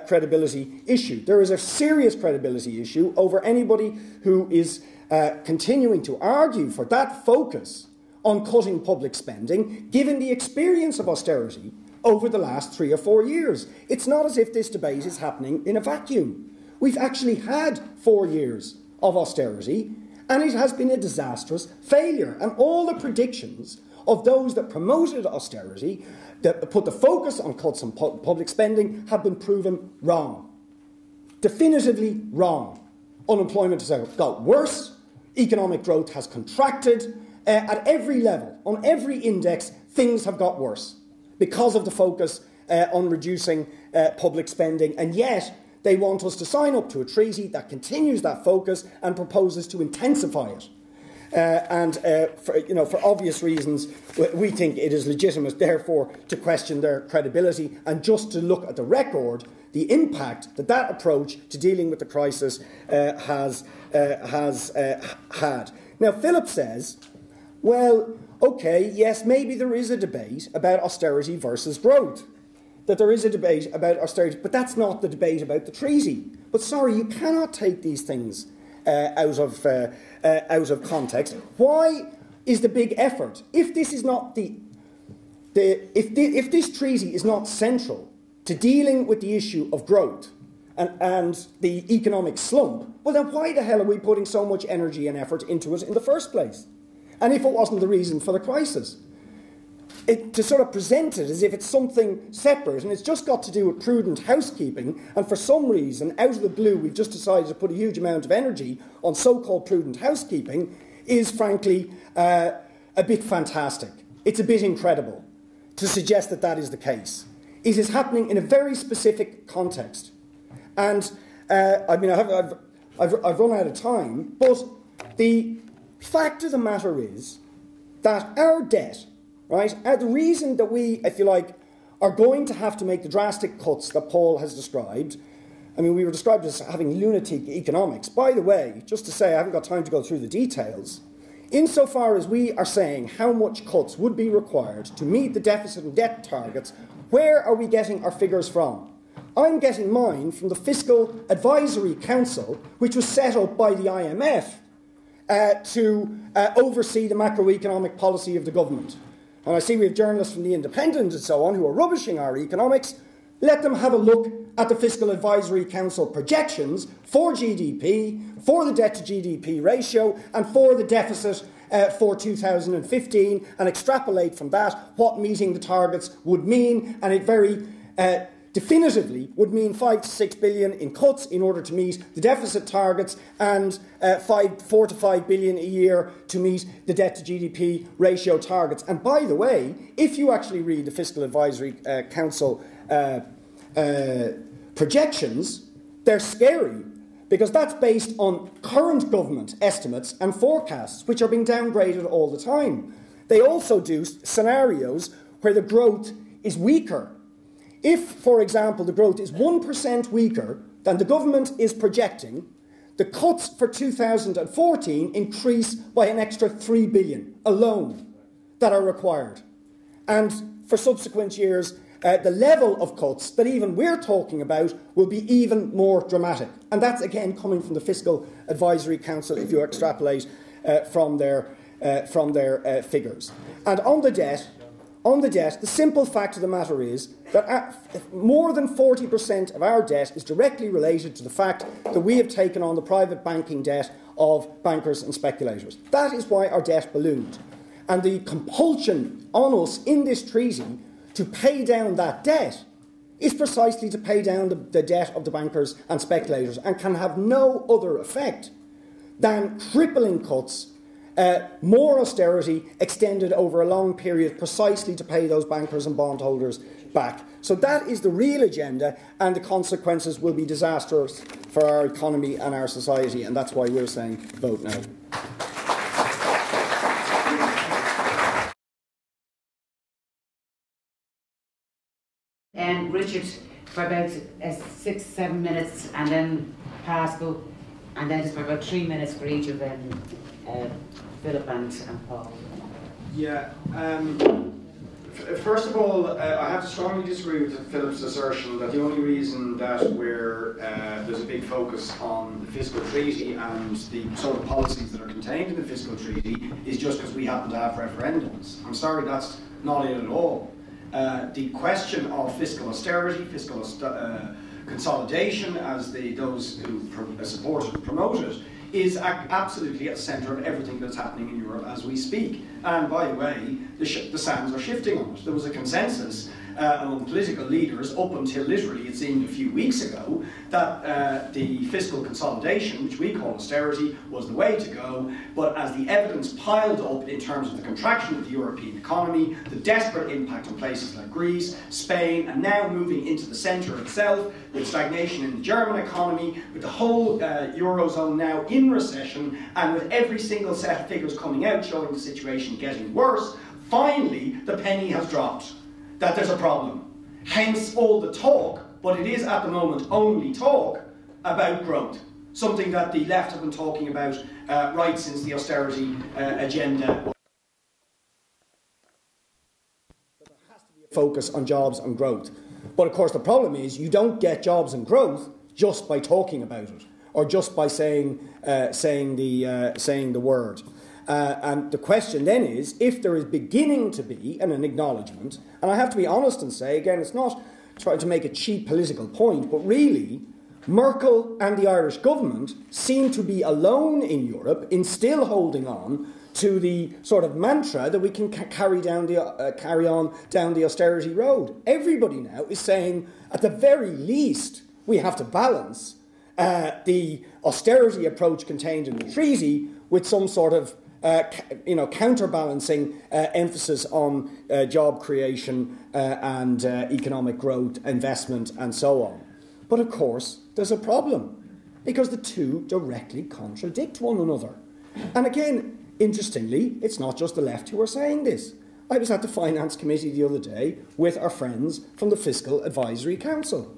credibility issue. There is a serious credibility issue over anybody who is continuing to argue for that focus on cutting public spending, given the experience of austerity over the last 3 or 4 years. It's not as if this debate is happening in a vacuum. We've actually had 4 years of austerity, and it has been a disastrous failure. And all the predictions of those that promoted austerity, that put the focus on cuts on public spending, have been proven wrong. Definitively wrong. Unemployment has got worse. Economic growth has contracted. At every level, on every index, things have got worse because of the focus on reducing public spending. And yet, they want us to sign up to a treaty that continues that focus and proposes to intensify it. For obvious reasons, we think it is legitimate, therefore, to question their credibility and just to look at the record, the impact that approach to dealing with the crisis has had. Now, Philip says, well, OK, yes, maybe there is a debate about austerity versus growth, that there is a debate about austerity, but that's not the debate about the treaty. But sorry, you cannot take these things out of context. Why is the big effort, if this is not if this treaty is not central to dealing with the issue of growth and the economic slump, well then why the hell are we putting so much energy and effort into it in the first place? And if it wasn't the reason for the crisis? To sort of present it as if it's something separate and it's just got to do with prudent housekeeping, and for some reason, out of the blue, we've just decided to put a huge amount of energy on so-called prudent housekeeping, is frankly a bit fantastic. It's a bit incredible to suggest that that is the case. It is happening in a very specific context. And I've run out of time, but the fact of the matter is that our debt, right, the reason that we, if you like, are going to have to make the drastic cuts that Paul has described, I mean, we were described as having lunatic economics. By the way, just to say, I haven't got time to go through the details, insofar as we are saying how much cuts would be required to meet the deficit and debt targets, where are we getting our figures from? I'm getting mine from the Fiscal Advisory Council, which was set up by the IMF to oversee the macroeconomic policy of the government. And I see we have journalists from The Independent and so on who are rubbishing our economics. Let them have a look at the Fiscal Advisory Council projections for GDP, for the debt to GDP ratio and for the deficit for 2015 and extrapolate from that what meeting the targets would mean, and it very definitively would mean 5 to 6 billion in cuts in order to meet the deficit targets and 4 to 5 billion a year to meet the debt to GDP ratio targets. And by the way, if you actually read the Fiscal Advisory Council projections, they're scary, because that's based on current government estimates and forecasts, which are being downgraded all the time. They also do scenarios where the growth is weaker. If, for example, the growth is 1% weaker than the government is projecting, the cuts for 2014 increase by an extra 3 billion alone that are required. And for subsequent years, the level of cuts that even we're talking about will be even more dramatic. And that's, again, coming from the Fiscal Advisory Council, if you extrapolate from their figures. And on the debt, the simple fact of the matter is that more than 40% of our debt is directly related to the fact that we have taken on the private banking debt of bankers and speculators. That is why our debt ballooned. And the compulsion on us in this treaty to pay down that debt is precisely to pay down the debt of the bankers and speculators, and can have no other effect than crippling cuts, more austerity extended over a long period precisely to pay those bankers and bondholders back. So that is the real agenda, and the consequences will be disastrous for our economy and our society, and that's why we're saying vote no. Richard, for about 6-7 minutes, and then Pascal, and then just for about 3 minutes for each of them, Philip and Paul. Yeah. First of all, I have to strongly disagree with Philip's assertion that the only reason that there's a big focus on the fiscal treaty and the sort of policies that are contained in the fiscal treaty is just because we happen to have referendums. I'm sorry, that's not it at all. The question of fiscal austerity, fiscal consolidation, as those who support it and promote it, is absolutely at the centre of everything that's happening in Europe as we speak. And by the way, the sands are shifting on it. There was a consensus among political leaders up until literally, it seemed, a few weeks ago, that the fiscal consolidation, which we call austerity, was the way to go. But as the evidence piled up in terms of the contraction of the European economy, the desperate impact on places like Greece, Spain, and now moving into the centre itself, with stagnation in the German economy, with the whole Eurozone now in recession, and with every single set of figures coming out showing the situation getting worse, finally the penny has dropped that there's a problem. Hence all the talk, but it is at the moment only talk, about growth. Something that the left have been talking about right since the austerity agenda. There has to be a focus on jobs and growth. But of course the problem is you don't get jobs and growth just by talking about it, or just by saying the word. And the question then is, if there is beginning to be an acknowledgement, and I have to be honest and say, again, it's not trying to make a cheap political point, but really, Merkel and the Irish government seem to be alone in Europe in still holding on to the sort of mantra that we can carry on down the austerity road. Everybody now is saying, at the very least, we have to balance the austerity approach contained in the treaty with some sort of counterbalancing emphasis on job creation and economic growth, investment, and so on. But of course, there's a problem, because the two directly contradict one another. And again, interestingly, it's not just the left who are saying this. I was at the Finance Committee the other day with our friends from the Fiscal Advisory Council,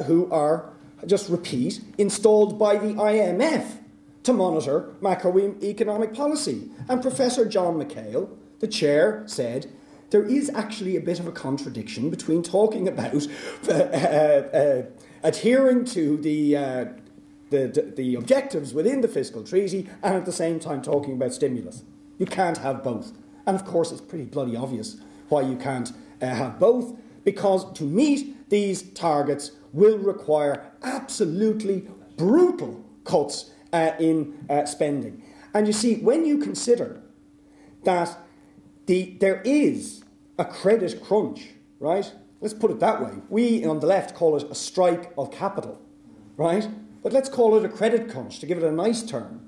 who are, just repeat, installed by the IMF to monitor macroeconomic policy. And Professor John McHale, the chair, said there is actually a bit of a contradiction between talking about adhering to the objectives within the fiscal treaty and at the same time talking about stimulus. You can't have both. And of course, it's pretty bloody obvious why you can't have both, because to meet these targets will require absolutely brutal cuts in spending. And you see, when you consider that there is a credit crunch, right? Let's put it that way. We on the left call it a strike of capital, right? But let's call it a credit crunch to give it a nice term.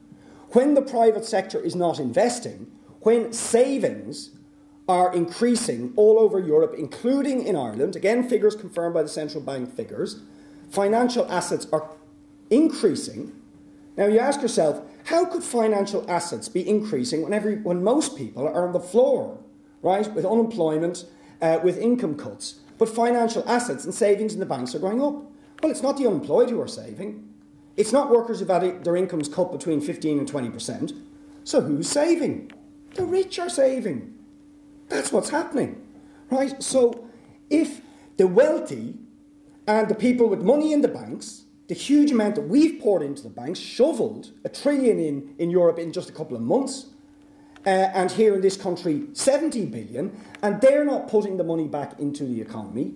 When the private sector is not investing, when savings are increasing all over Europe, including in Ireland, again, figures confirmed by the central bank figures, financial assets are increasing. Now you ask yourself, how could financial assets be increasing when most people are on the floor, right, with unemployment, with income cuts, but financial assets and savings in the banks are going up? Well, it's not the unemployed who are saving. It's not workers who've had their incomes cut between 15 and 20%. So who's saving? The rich are saving. That's what's happening, right? So if the wealthy and the people with money in the banks, the huge amount that we've poured into the banks, shoveled $1 trillion in Europe in just a couple of months, and here in this country 70 billion, and they're not putting the money back into the economy,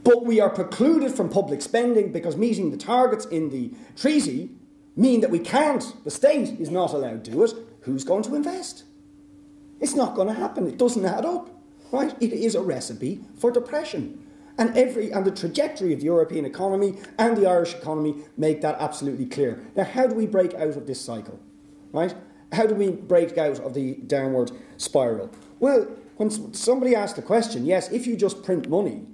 but we are precluded from public spending because meeting the targets in the treaty mean that we can't, the state is not allowed to do it, who's going to invest? It's not going to happen. It doesn't add up, right? It is a recipe for depression. And the trajectory of the European economy and the Irish economy make that absolutely clear. Now, how do we break out of this cycle, right? How do we break out of the downward spiral? Well, when somebody asked the question, yes, if you just print money,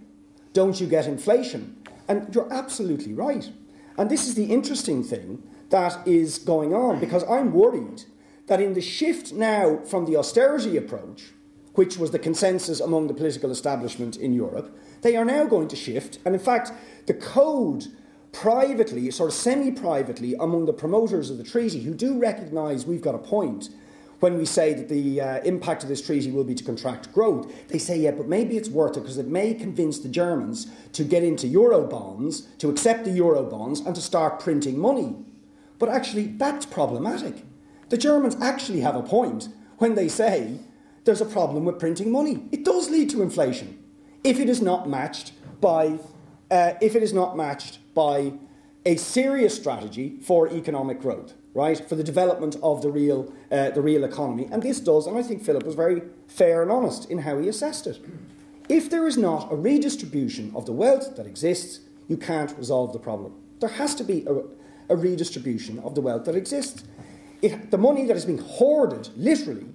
don't you get inflation? And you're absolutely right. And this is the interesting thing that is going on, because I'm worried that in the shift now from the austerity approach, which was the consensus among the political establishment in Europe, they are now going to shift. And in fact, the code privately, sort of semi-privately, among the promoters of the treaty, who do recognise we've got a point when we say that the impact of this treaty will be to contract growth, they say, yeah, but maybe it's worth it because it may convince the Germans to get into Eurobonds, to accept the Eurobonds and to start printing money. But actually, that's problematic. The Germans actually have a point when they say there's a problem with printing money. It does lead to inflation if it is not matched by a serious strategy for economic growth, right? For the development of the real economy. And this does, and I think Philip was very fair and honest in how he assessed it. If there is not a redistribution of the wealth that exists, you can't resolve the problem. There has to be a redistribution of the wealth that exists. The money that is being hoarded, literally,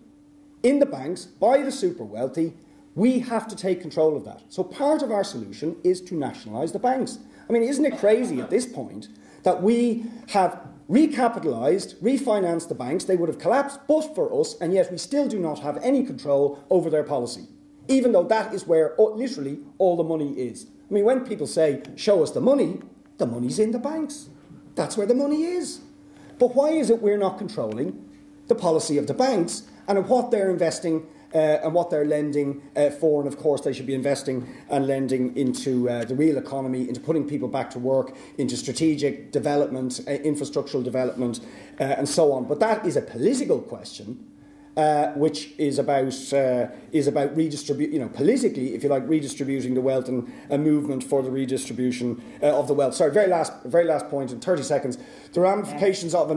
in the banks by the super wealthy, we have to take control of that. So part of our solution is to nationalise the banks. I mean, isn't it crazy at this point that we have recapitalised, refinanced the banks? They would have collapsed but for us, and yet we still do not have any control over their policy, even though that is where literally all the money is. I mean, when people say, show us the money's in the banks. That's where the money is. But why is it we're not controlling the policy of the banks and what they're investing and what they're lending for? And of course, they should be investing and lending into the real economy, into putting people back to work, into strategic development, infrastructural development, and so on. But that is a political question, which is about redistributing, politically, if you like, redistributing the wealth and a movement for the redistribution of the wealth. Sorry, very last point in 30 seconds. The ramifications of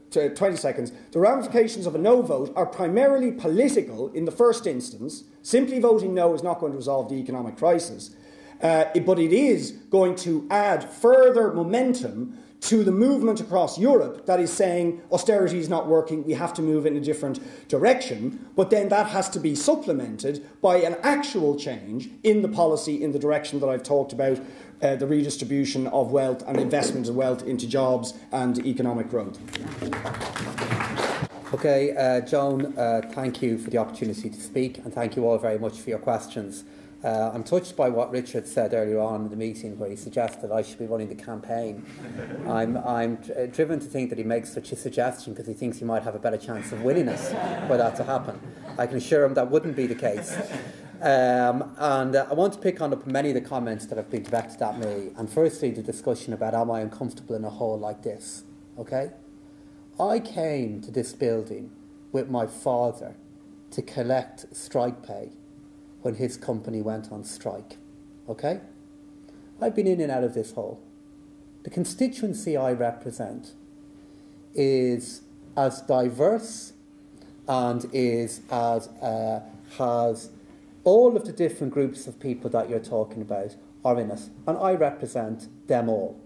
20 seconds. The ramifications of a no vote are primarily political in the first instance. Simply voting no is not going to resolve the economic crisis, but it is going to add further momentum to the movement across Europe that is saying austerity is not working, we have to move in a different direction, but then that has to be supplemented by an actual change in the policy in the direction that I've talked about, the redistribution of wealth and investment of wealth into jobs and economic growth. Okay, Joan, thank you for the opportunity to speak, and thank you all very much for your questions. I'm touched by what Richard said earlier on in the meeting, where he suggested I should be running the campaign. I'm driven to think that he makes such a suggestion because he thinks he might have a better chance of winning us were that to happen. I can assure him that wouldn't be the case. And I want to pick on up many of the comments that have been directed at me. And firstly, the discussion about am I uncomfortable in a hall like this? Okay? I came to this building with my father to collect strike pay when his company went on strike. Okay? I've been in and out of this hall. The constituency I represent is as diverse and is as has all of the different groups of people that you're talking about are in it, and I represent them all.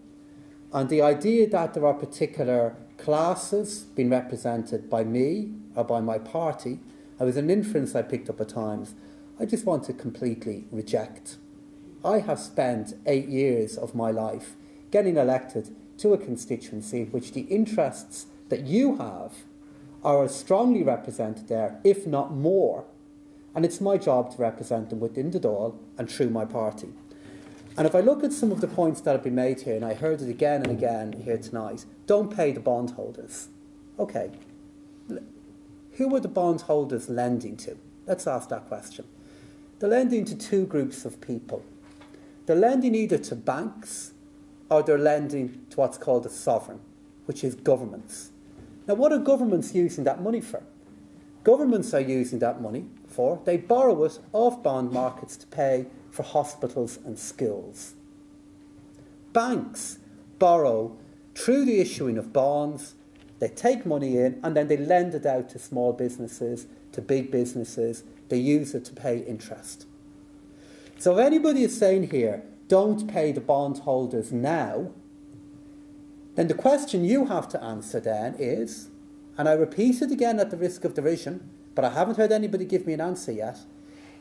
And the idea that there are particular classes being represented by me or by my party, it was an inference I picked up at times, I just want to completely reject. I have spent 8 years of my life getting elected to a constituency in which the interests that you have are as strongly represented there, if not more. And it's my job to represent them within the Dáil and through my party. And if I look at some of the points that have been made here, and I heard it again and again here tonight, don't pay the bondholders. Okay. Who are the bondholders lending to? Let's ask that question. They're lending to two groups of people. They're lending either to banks or they're lending to what's called a sovereign, which is governments. Now, what are governments using that money for? Governments are using that money for, they borrow it off bond markets to pay for hospitals and schools. Banks borrow through the issuing of bonds, they take money in and then they lend it out to small businesses, to big businesses, they use it to pay interest. So if anybody is saying here, don't pay the bondholders now, then the question you have to answer then is, and I repeat it again at the risk of derision, but I haven't heard anybody give me an answer yet,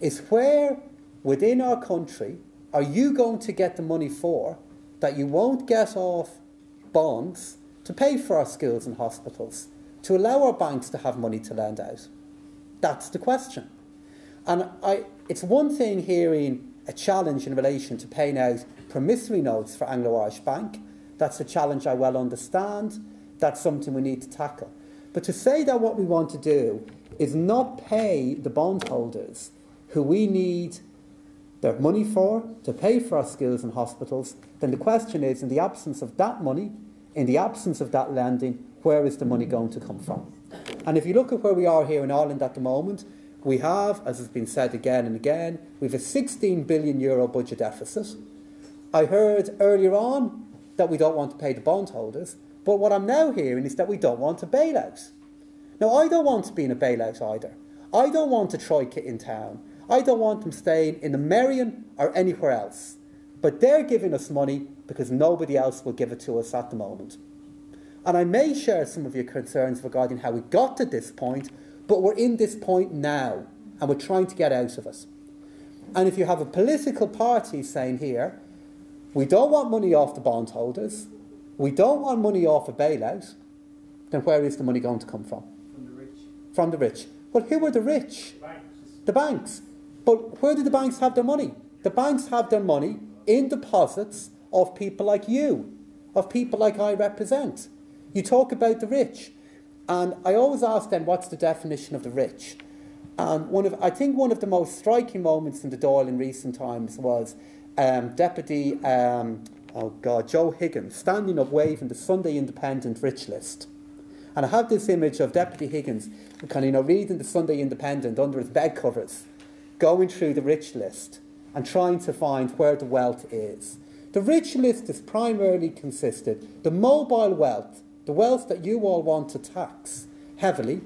is where within our country are you going to get the money for that you won't get off bonds to pay for our schools and hospitals, to allow our banks to have money to lend out? That's the question. And it's one thing hearing a challenge in relation to paying out promissory notes for Anglo-Irish Bank. That's a challenge I well understand. That's something we need to tackle. But to say that what we want to do is not pay the bondholders who we need their money for, to pay for our schools and hospitals, then the question is, in the absence of that money, in the absence of that lending, where is the money going to come from? And if you look at where we are here in Ireland at the moment, we have, as has been said again and again, we have a €16 billion budget deficit. I heard earlier on that we don't want to pay the bondholders, but what I'm now hearing is that we don't want a bailout. Now, I don't want to be in a bailout either. I don't want a troika in town. I don't want them staying in the Merrion or anywhere else. But they're giving us money because nobody else will give it to us at the moment. And I may share some of your concerns regarding how we got to this point, but we're in this point now, and we're trying to get out of it. And if you have a political party saying here, we don't want money off the bondholders, we don't want money off a bailout, then where is the money going to come from? From the rich. From the rich. Well, who are the rich? The banks. The banks. But where do the banks have their money? The banks have their money in deposits of people like you, of people like I represent. You talk about the rich. And I always ask them, what's the definition of the rich? And I think one of the most striking moments in the Dáil in recent times was Deputy Joe Higgins standing up waving the Sunday Independent rich list. And I have this image of Deputy Higgins kind of reading the Sunday Independent under his bed covers, going through the rich list and trying to find where the wealth is. The rich list is primarily consisted, the mobile wealth, the wealth that you all want to tax heavily,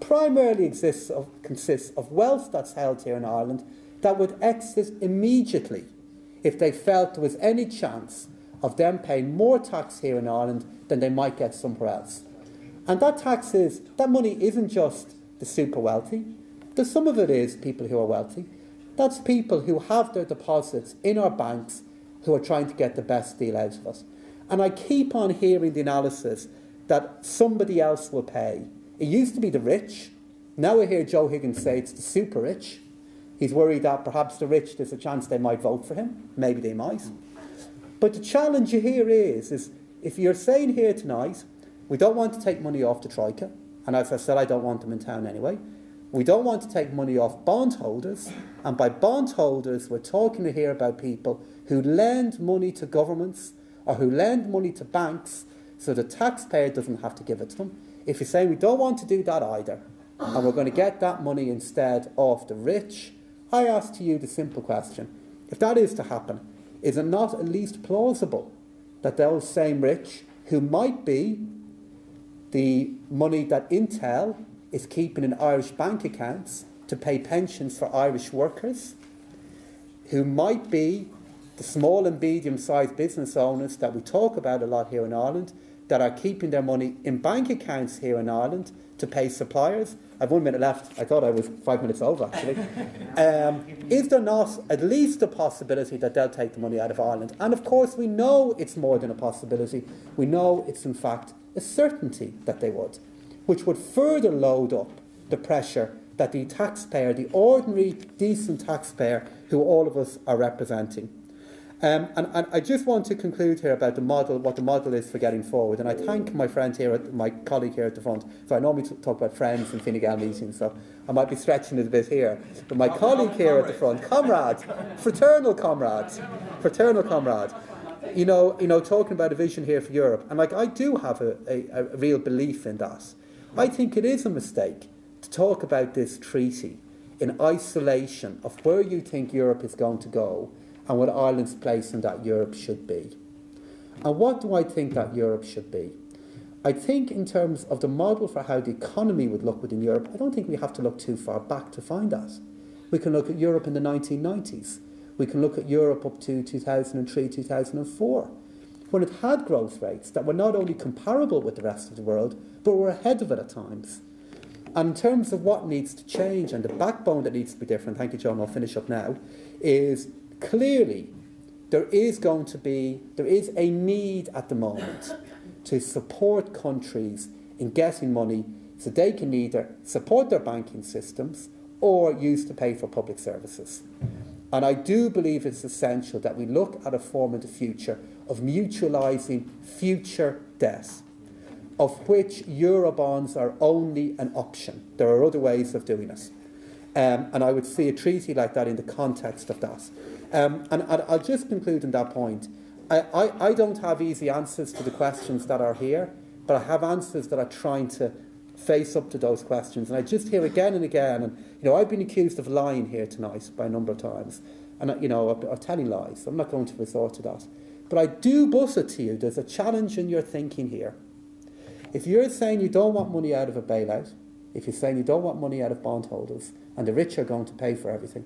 primarily consists of wealth that's held here in Ireland that would exit immediately if they felt there was any chance of them paying more tax here in Ireland than they might get somewhere else. And that money isn't just the super wealthy. Some of it is people who are wealthy. That's people who have their deposits in our banks who are trying to get the best deal out of us. And I keep on hearing the analysis that somebody else will pay. It used to be the rich. Now I hear Joe Higgins say it's the super rich. He's worried that perhaps the rich, there's a chance they might vote for him. Maybe they might. But the challenge here is if you're saying here tonight, we don't want to take money off the Troika, and as I said, I don't want them in town anyway, We don't want to take money off bondholders, and by bondholders we're talking here about people who lend money to governments or who lend money to banks so the taxpayer doesn't have to give it to them. If you're saying we don't want to do that either, and we're going to get that money instead off the rich, I ask to you the simple question: if that is to happen, is it not at least plausible that those same rich, who might be the money that Intel is keeping in Irish bank accounts to pay pensions for Irish workers, who might be the small and medium-sized business owners that we talk about a lot here in Ireland, that are keeping their money in bank accounts here in Ireland to pay suppliers? I've 1 minute left. I thought I was 5 minutes over, actually. Is there not at least a possibility that they'll take the money out of Ireland? And of course, we know it's more than a possibility. We know it's in fact a certainty that they would, which would further load up the pressure that the taxpayer, the ordinary, decent taxpayer, who all of us are representing. And I just want to conclude here about the model, what the model is for getting forward. And I thank my friend here, my colleague here at the front. So I normally talk about friends in Fine Gael meetings, so I might be stretching it a bit here. But my colleague here at the front, comrade, fraternal comrade, you know, talking about a vision here for Europe. And like, I do have a real belief in that. I think it is a mistake to talk about this treaty in isolation of where you think Europe is going to go and what Ireland's place in that Europe should be. And what do I think that Europe should be? I think in terms of the model for how the economy would look within Europe, I don't think we have to look too far back to find that. We can look at Europe in the 1990s. We can look at Europe up to 2003, 2004, when it had growth rates that were not only comparable with the rest of the world, but were ahead of it at times. And in terms of what needs to change and the backbone that needs to be different, thank you, John, I'll finish up now, is clearly there is a need at the moment to support countries in getting money so they can either support their banking systems or use to pay for public services. And I do believe it's essential that we look at a form in the future of mutualising future debt, of which Eurobonds are only an option. There are other ways of doing it. And I would see a treaty like that in the context of that. And I'll just conclude on that point. I don't have easy answers to the questions that are here, but I have answers that are trying to face up to those questions. And I just hear again and again, and you know, I've been accused of lying here tonight by a number of times, and you know, of telling lies. I'm not going to resort to that. But I do buzz it to you. There's a challenge in your thinking here. If you're saying you don't want money out of a bailout, if you're saying you don't want money out of bondholders, and the rich are going to pay for everything,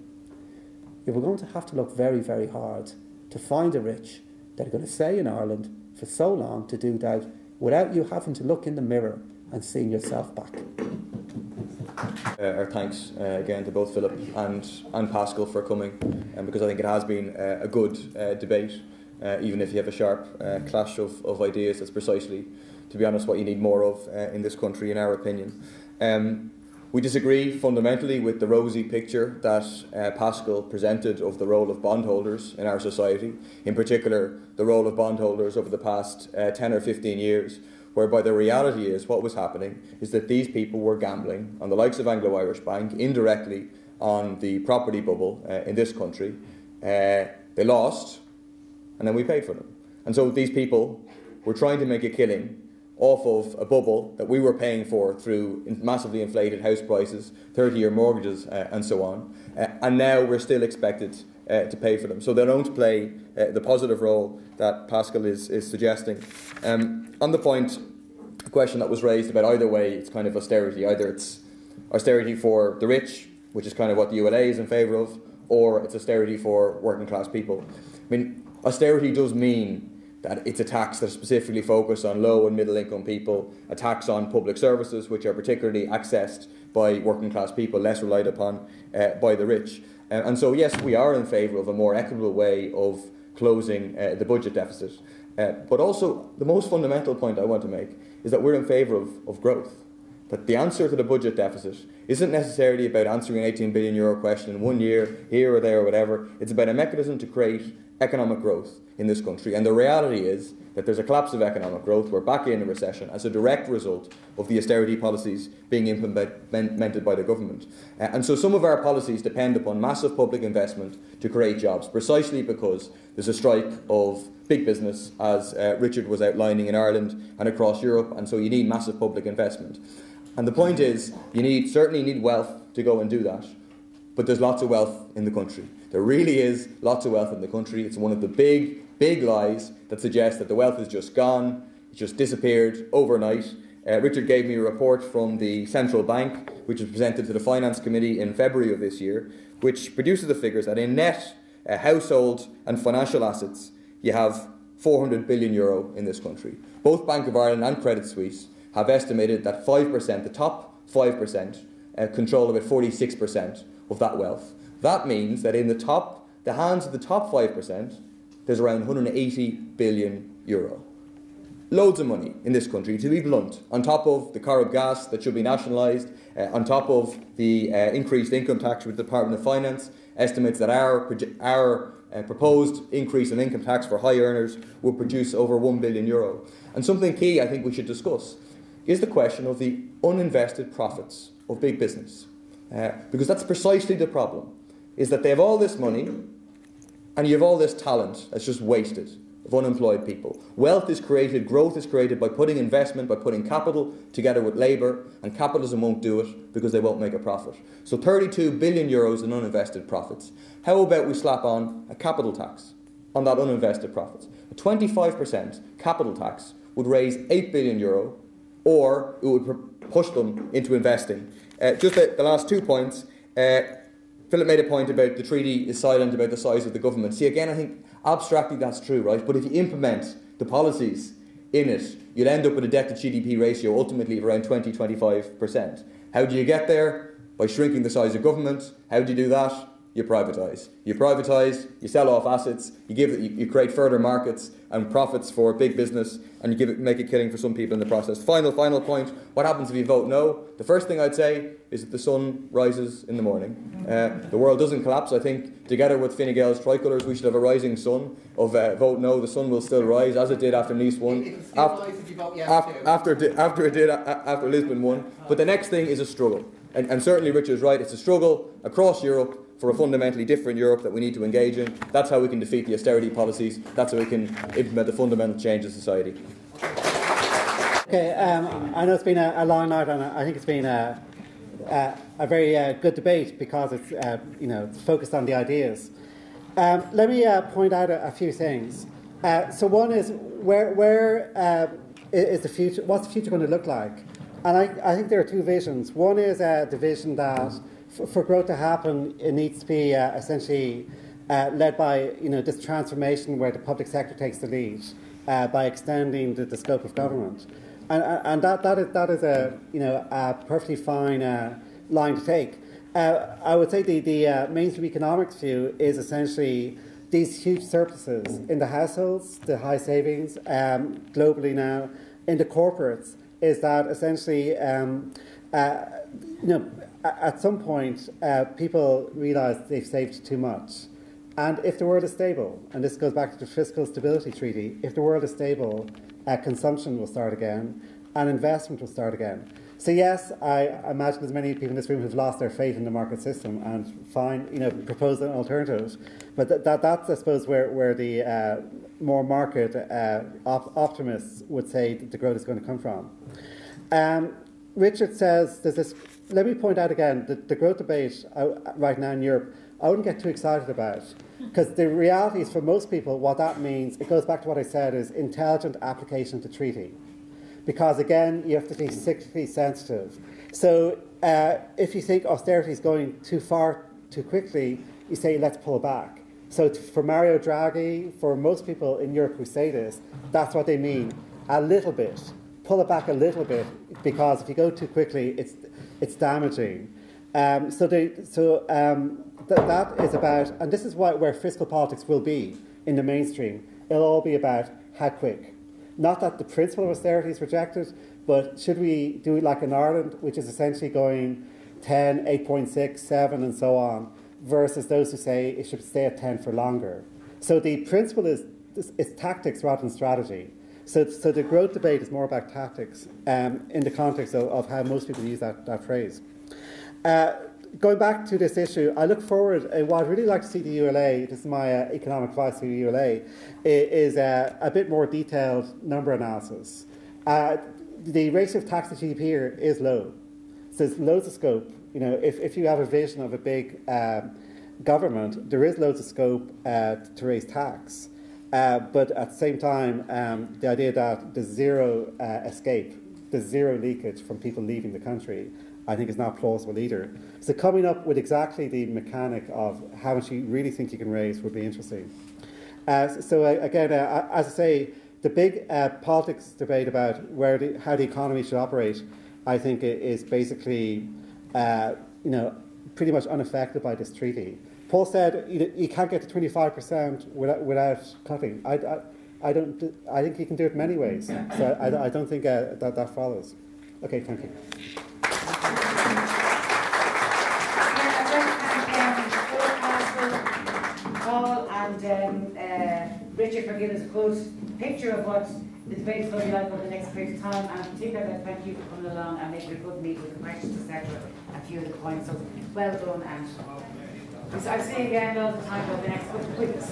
we're going to have to look very, very hard to find the rich that are going to stay in Ireland for so long to do that without you having to look in the mirror and seeing yourself back. Our thanks again to both Philip and Pascal for coming, because I think it has been a good debate, even if you have a sharp clash of ideas. That's precisely, to be honest, what you need more of in this country, in our opinion. We disagree fundamentally with the rosy picture that Pascal presented of the role of bondholders in our society, in particular the role of bondholders over the past 10 or 15 years, whereby the reality is what was happening is that these people were gambling on the likes of Anglo-Irish Bank, indirectly on the property bubble in this country. They lost, and then we paid for them. And so these people were trying to make a killing off of a bubble that we were paying for through massively inflated house prices, 30-year mortgages, and so on. And now we're still expected to pay for them. So they don't play the positive role that Pascal is suggesting. On the point, a question that was raised about either way, it's kind of austerity. Either it's austerity for the rich, which is kind of what the ULA is in favour of, or it's austerity for working class people. I mean, austerity does mean that it's a tax that's specifically focused on low and middle income people, a tax on public services which are particularly accessed by working class people, less relied upon by the rich. And so yes, we are in favour of a more equitable way of closing the budget deficit. But also, the most fundamental point I want to make is that we're in favour of growth. That the answer to the budget deficit isn't necessarily about answering an €18 billion question in 1 year, here or there or whatever. It's about a mechanism to create economic growth in this country. And the reality is that there's a collapse of economic growth, we're back in a recession as a direct result of the austerity policies being implemented by the government. And so some of our policies depend upon massive public investment to create jobs, precisely because there's a strike of big business, as Richard was outlining in Ireland and across Europe, and so you need massive public investment. And the point is, you certainly need wealth to go and do that, but there's lots of wealth in the country. There really is lots of wealth in the country. It's one of the big lies that suggests that the wealth is just gone, it just disappeared overnight. Richard gave me a report from the Central Bank, which was presented to the Finance Committee in February of this year, which produces the figures that in net household and financial assets, you have €400 billion in this country. Both Bank of Ireland and Credit Suisse have estimated that 5%, the top 5%, control about 46% of that wealth. That means that in the hands of the top 5%, there's around €180 billion. Loads of money in this country, to be blunt, on top of the Corrib gas that should be nationalised, on top of the increased income tax with the Department of Finance. Estimates that our proposed increase in income tax for high earners will produce over €1 billion. And something key I think we should discuss is the question of the uninvested profits of big business. Because that's precisely the problem, is that they have all this money and you have all this talent that's just wasted, of unemployed people. Wealth is created, growth is created by putting investment, by putting capital together with labour, and capitalism won't do it because they won't make a profit. So €32 billion in uninvested profits. How about we slap on a capital tax on that uninvested profits? A 25% capital tax would raise €8 billion, or it would push them into investing. Just the last 2 points. Philip made a point about the treaty is silent about the size of the government. See, again, I think abstractly that's true, right? But if you implement the policies in it, you'll end up with a debt-to-GDP ratio ultimately of around 20-25%. How do you get there? By shrinking the size of government. How do you do that? You privatise. You privatise, you sell off assets, you create further markets and profits for big business, and you make a killing for some people in the process. Final point, what happens if you vote no? The first thing I'd say is that the sun rises in the morning. The world doesn't collapse. I think together with Fine Gael's tricolours we should have a rising sun of vote no. The sun will still rise, as it did after Nice won, after Lisbon won. But the next thing is a struggle. And certainly Richard's right, it's a struggle across Europe for a fundamentally different Europe that we need to engage in. That's how we can defeat the austerity policies. That's how we can implement the fundamental change of society. Okay, I know it's been a long night, and I think it's been a very good debate because it's it's focused on the ideas. Let me point out a few things. So one is where is the future? What's the future going to look like? And I think there are two visions. One is the vision that for growth to happen, it needs to be essentially led by this transformation where the public sector takes the lead by extending the scope of government, and that is a perfectly fine line to take. I would say the mainstream economics view is essentially these huge surpluses in the households, the high savings globally now, in the corporates, is that essentially at some point, people realise they've saved too much. And if the world is stable, and this goes back to the Fiscal Stability Treaty, if the world is stable, consumption will start again, and investment will start again. So yes, I imagine there's many people in this room who've lost their faith in the market system, and fine, propose an alternative. But that's, I suppose, where the more market optimists would say the growth is going to come from. Richard says there's this. Let me point out again that the growth debate right now in Europe, I wouldn't get too excited about, because the reality is for most people what that means, it goes back to what I said, is intelligent application of the treaty. Because again, you have to be cyclically sensitive. So if you think austerity is going too far too quickly, you say let's pull back. So for Mario Draghi, for most people in Europe who say this, that's what they mean, a little bit. Pull it back a little bit, because if you go too quickly, it's damaging. That is about, and this is where fiscal politics will be in the mainstream. It'll all be about how quick. Not that the principle of austerity is rejected, but should we do it like in Ireland, which is essentially going 10, 8.6, 7, and so on, versus those who say it should stay at 10 for longer. So the principle is tactics rather than strategy. So the growth debate is more about tactics in the context of how most people use that phrase. Going back to this issue, I look forward, what I'd really like to see the ULA, this is my economic advice to the ULA, is a bit more detailed number analysis. The ratio of tax to GDP here is low. So there's loads of scope. You know, if you have a vision of a big government, there is loads of scope to raise tax. But at the same time, the idea that there's zero escape, there's zero leakage from people leaving the country, I think is not plausible either. So coming up with exactly the mechanic of how much you really think you can raise would be interesting. Again, as I say, the big politics debate about how the economy should operate, I think, is basically, pretty much unaffected by this treaty. Paul said you can't get to 25% without cutting. I think you can do it many ways. So I don't think that follows. Okay, thank you. Paul and Richard for giving us a good picture of what the debate is going to be like over the next period of time, and particularly thank you for coming along and making a good meet with the questions, etc. A few of the points. So well done, and I'll see you again all the time over the next couple of weeks.